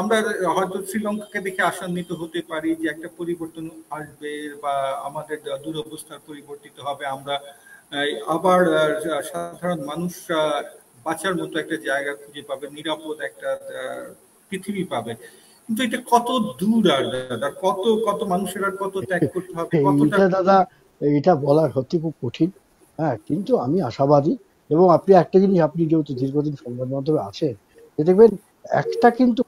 আমরা হয়তো শ্রীলঙ্কাকে দেখে আশান্বিত হতে পারি যে একটা পরিবর্তন আসবে, বা আমাদের দুরবস্থার পরিবর্তিত হবে, আমরা আবার সাধারণ মানুষরা বাঁচার মতো একটা জায়গা খুঁজে পাবে, নিরাপদ একটা পৃথিবী পাবে। কিন্তু এটা কত দূর আর দাদা, কত কত মানুষের আর কত ত্যাগ করতে হবে, কতটা। এইটা দাদা, এটা বলা সত্যি খুব কঠিন। হ্যাঁ, কিন্তু আমি আশাবাদী। এবং আপনি একটা জিনিস, আপনি যেহেতু দীর্ঘদিন সংবাদ মাধ্যমে আছেন, যে দেখবেন একটা কিন্তু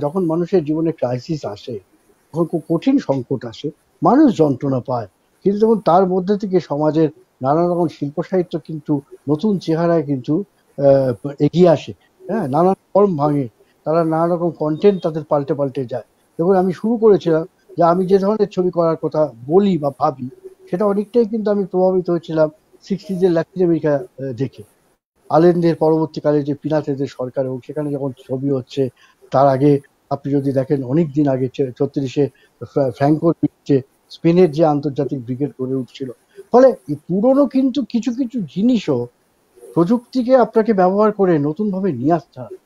যখন মানুষের জীবনে ক্রাইসিস আসে, যখন খুব কঠিন সংকট আসে, মানুষ যন্ত্রণা পায়। কিন্তু যখন তার মধ্যে থেকে সমাজের নানা রকম শিল্প সাহিত্য কিন্তু নতুন চেহারায় কিন্তু আহ, এগিয়ে আসে। হ্যাঁ, নানা ফর্ম ভাঙে, তারা নানা রকম কন্টেন্ট তাদের পাল্টে পাল্টে যায়। দেখুন, আমি শুরু করেছিলাম যে আমি যে ধরনের ছবি করার কথা বলি বা ভাবি, সেটা অনেকটাই কিন্তু আমি প্রভাবিত হয়েছিলাম 60s ল্যাটিন আমেরিকা দেখে। আলেনদের পরবর্তীকালে যে পিনাতেদের সরকার, এবং সেখানে যখন ছবি হচ্ছে, তার আগে আপনি যদি দেখেন অনেক দিন আগে 36-এ ফ্র্যাঙ্কোর বিরুদ্ধে স্পেনের যে আন্তর্জাতিক ব্রিগেড গড়ে উঠছিল। ফলে এই পুরনো কিন্তু কিছু কিছু জিনিসও প্রযুক্তিকে আপনাকে ব্যবহার করে নতুন ভাবে নিয়ে আসতে হয়।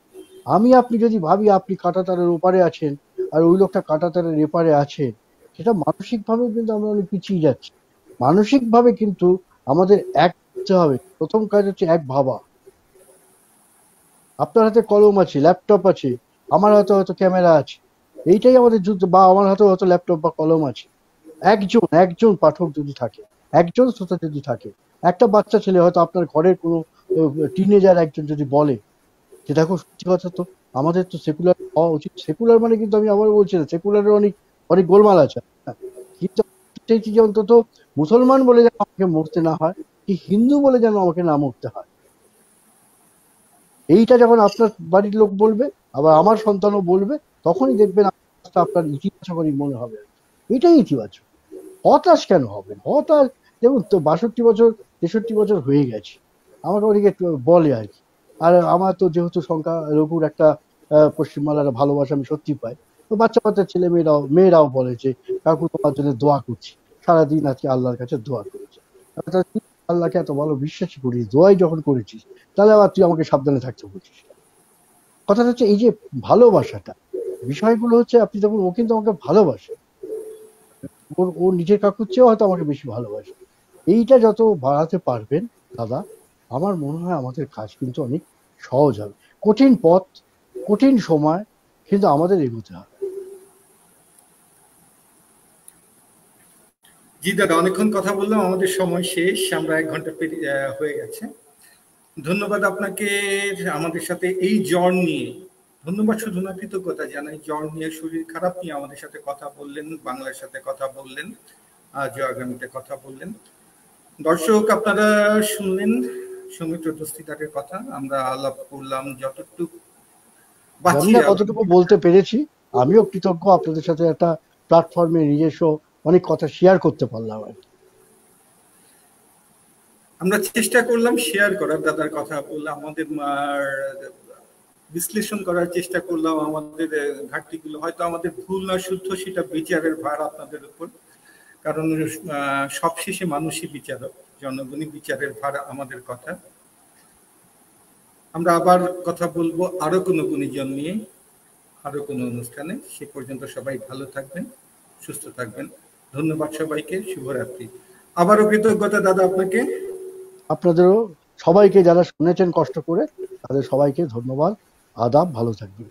আপনি যদি ভাবি আপনি কাঁটাতারের ওপারে আছেন, আর ওই লোকটা কাঁটাতারের এপারে আছে, সেটা মানসিক ভাবেও কিন্তু আমরা অনেক পিছিয়ে যাচ্ছি। মানসিক ভাবে কিন্তু আমাদের এক হতে হবে। প্রথম কাজ হচ্ছে এক ভাবা। আপনার হাতে কলম আছে, ল্যাপটপ আছে, আমার হাতে হয়তো ক্যামেরা আছে, এইটাই আমাদের যুদ্ধ। বা আমার হাতে হয়তো ল্যাপটপ বা কলম আছে। একজন একজন পাঠক যদি থাকে, একজন শ্রোতা যদি থাকে, একটা বাচ্চা ছেলে হয়তো আপনার ঘরের কোনো টিনেজার একজন যদি বলে যে দেখো, সত্যি কথা তো, আমাদের তো সেকুলার হওয়া উচিত। সেকুলার মানে কিন্তু আমি আবার বলছি না, সেকুলারের অনেক অনেক গোলমাল আছে। হ্যাঁ, কিন্তু চাইছি যে অন্তত মুসলমান বলে যেন আমাকে মরতে না হয়, কি হিন্দু বলে যেন আমাকে না মরতে হয়। এইটা যখন আপনার বাড়ির লোক বলবে, আবার আমার সন্তানও বলবে, তখনই দেখবেন আপনার ইতিবাচক মনে হবে। এটাই ইতিবাচক। হতাশ কেন হবেন? হতাশ, দেখুন তো 62 বছর 63 বছর হয়ে গেছে, আমাকে অনেকে বলে আর কি। আর আমার তো যেহেতু সংখ্যালঘুর একটা পশ্চিমবাংলার ভালোবাসা আমি সত্যি পাই, তো বাচ্চা বাচ্চা ছেলে মেয়েরাও বলে যে কাকু তোমার জন্য দোয়া করছি, সারাদিন আজকে আল্লাহর কাছে দোয়া করেছি। তুই আল্লাহকে এত ভালো বিশ্বাসী করিস, দোয়াই যখন করেছিস, তাহলে আবার তুই আমাকে সাবধানে থাকতে বলছিস। কথাটা হচ্ছে এই যে ভালোবাসাটা, বিষয়গুলো হচ্ছে, আপনি দেখুন ও কিন্তু আমাকে ভালোবাসে, ও নিজের কাকুর চেয়েও হয়তো আমাকে বেশি ভালোবাসে। এইটা যত বাড়াতে পারবেন দাদা, আমার মনে হয় আমাদের কাজ কিন্তু অনেক সহজ হবে। কঠিন পথ, কঠিন সময়, কিন্তু আমাদের এগোতে হবে। জি দাদা, অনেকক্ষণ কথা বললাম, আমাদের সময় শেষ, আমরা 1 ঘন্টা হয়ে গেছে। ধন্যবাদ আপনাকে আমাদের সাথে এই জ্বর নিয়ে, ধন্যবাদ শুধু না, কৃতজ্ঞতা জানাই। জ্বর নিয়ে, শরীর খারাপ নিয়ে আমাদের সাথে কথা বললেন, বাংলার সাথে কথা বললেন। আজও আগামীতে কথা বললেন। দর্শক, আপনারা শুনলেন সৌমিত্র দস্তিদারের কথা। আমরা আলাপ করলাম যতটুকু জানি না বাঁচিয়ে। কতটুকু বলতে পেরেছি। আমিও কৃতজ্ঞ, আপনাদের সাথে একটা প্ল্যাটফর্মে নিজস্ব অনেক কথা শেয়ার করতে পারলাম আর কি। আমরা চেষ্টা করলাম শেয়ার করার, দাদার কথা বললাম, আমাদের বিশ্লেষণ করার চেষ্টা করলাম আমাদের ঘাটতিগুলো। হয়তো আমাদের ভুল না শুদ্ধ সেটা বিচারের ভার আপনাদের উপর, কারণ সবশেষে মানুষই বিচারক, জনগণই বিচারের ভার আমাদের কথা। আমরা আবার কথা বলবো আরো কোনো গুণীজন নিয়ে, আরো কোনো অনুষ্ঠানে। সে পর্যন্ত সবাই ভালো থাকবেন, সুস্থ থাকবেন। ধন্যবাদ সবাইকে, শুভরাত্রি। আবারও কৃতজ্ঞতা দাদা আপনাকে। আপনাদেরও সবাইকে, যারা শুনেছেন কষ্ট করে, তাদের সবাইকে ধন্যবাদ, আদাব, ভালো থাকবেন।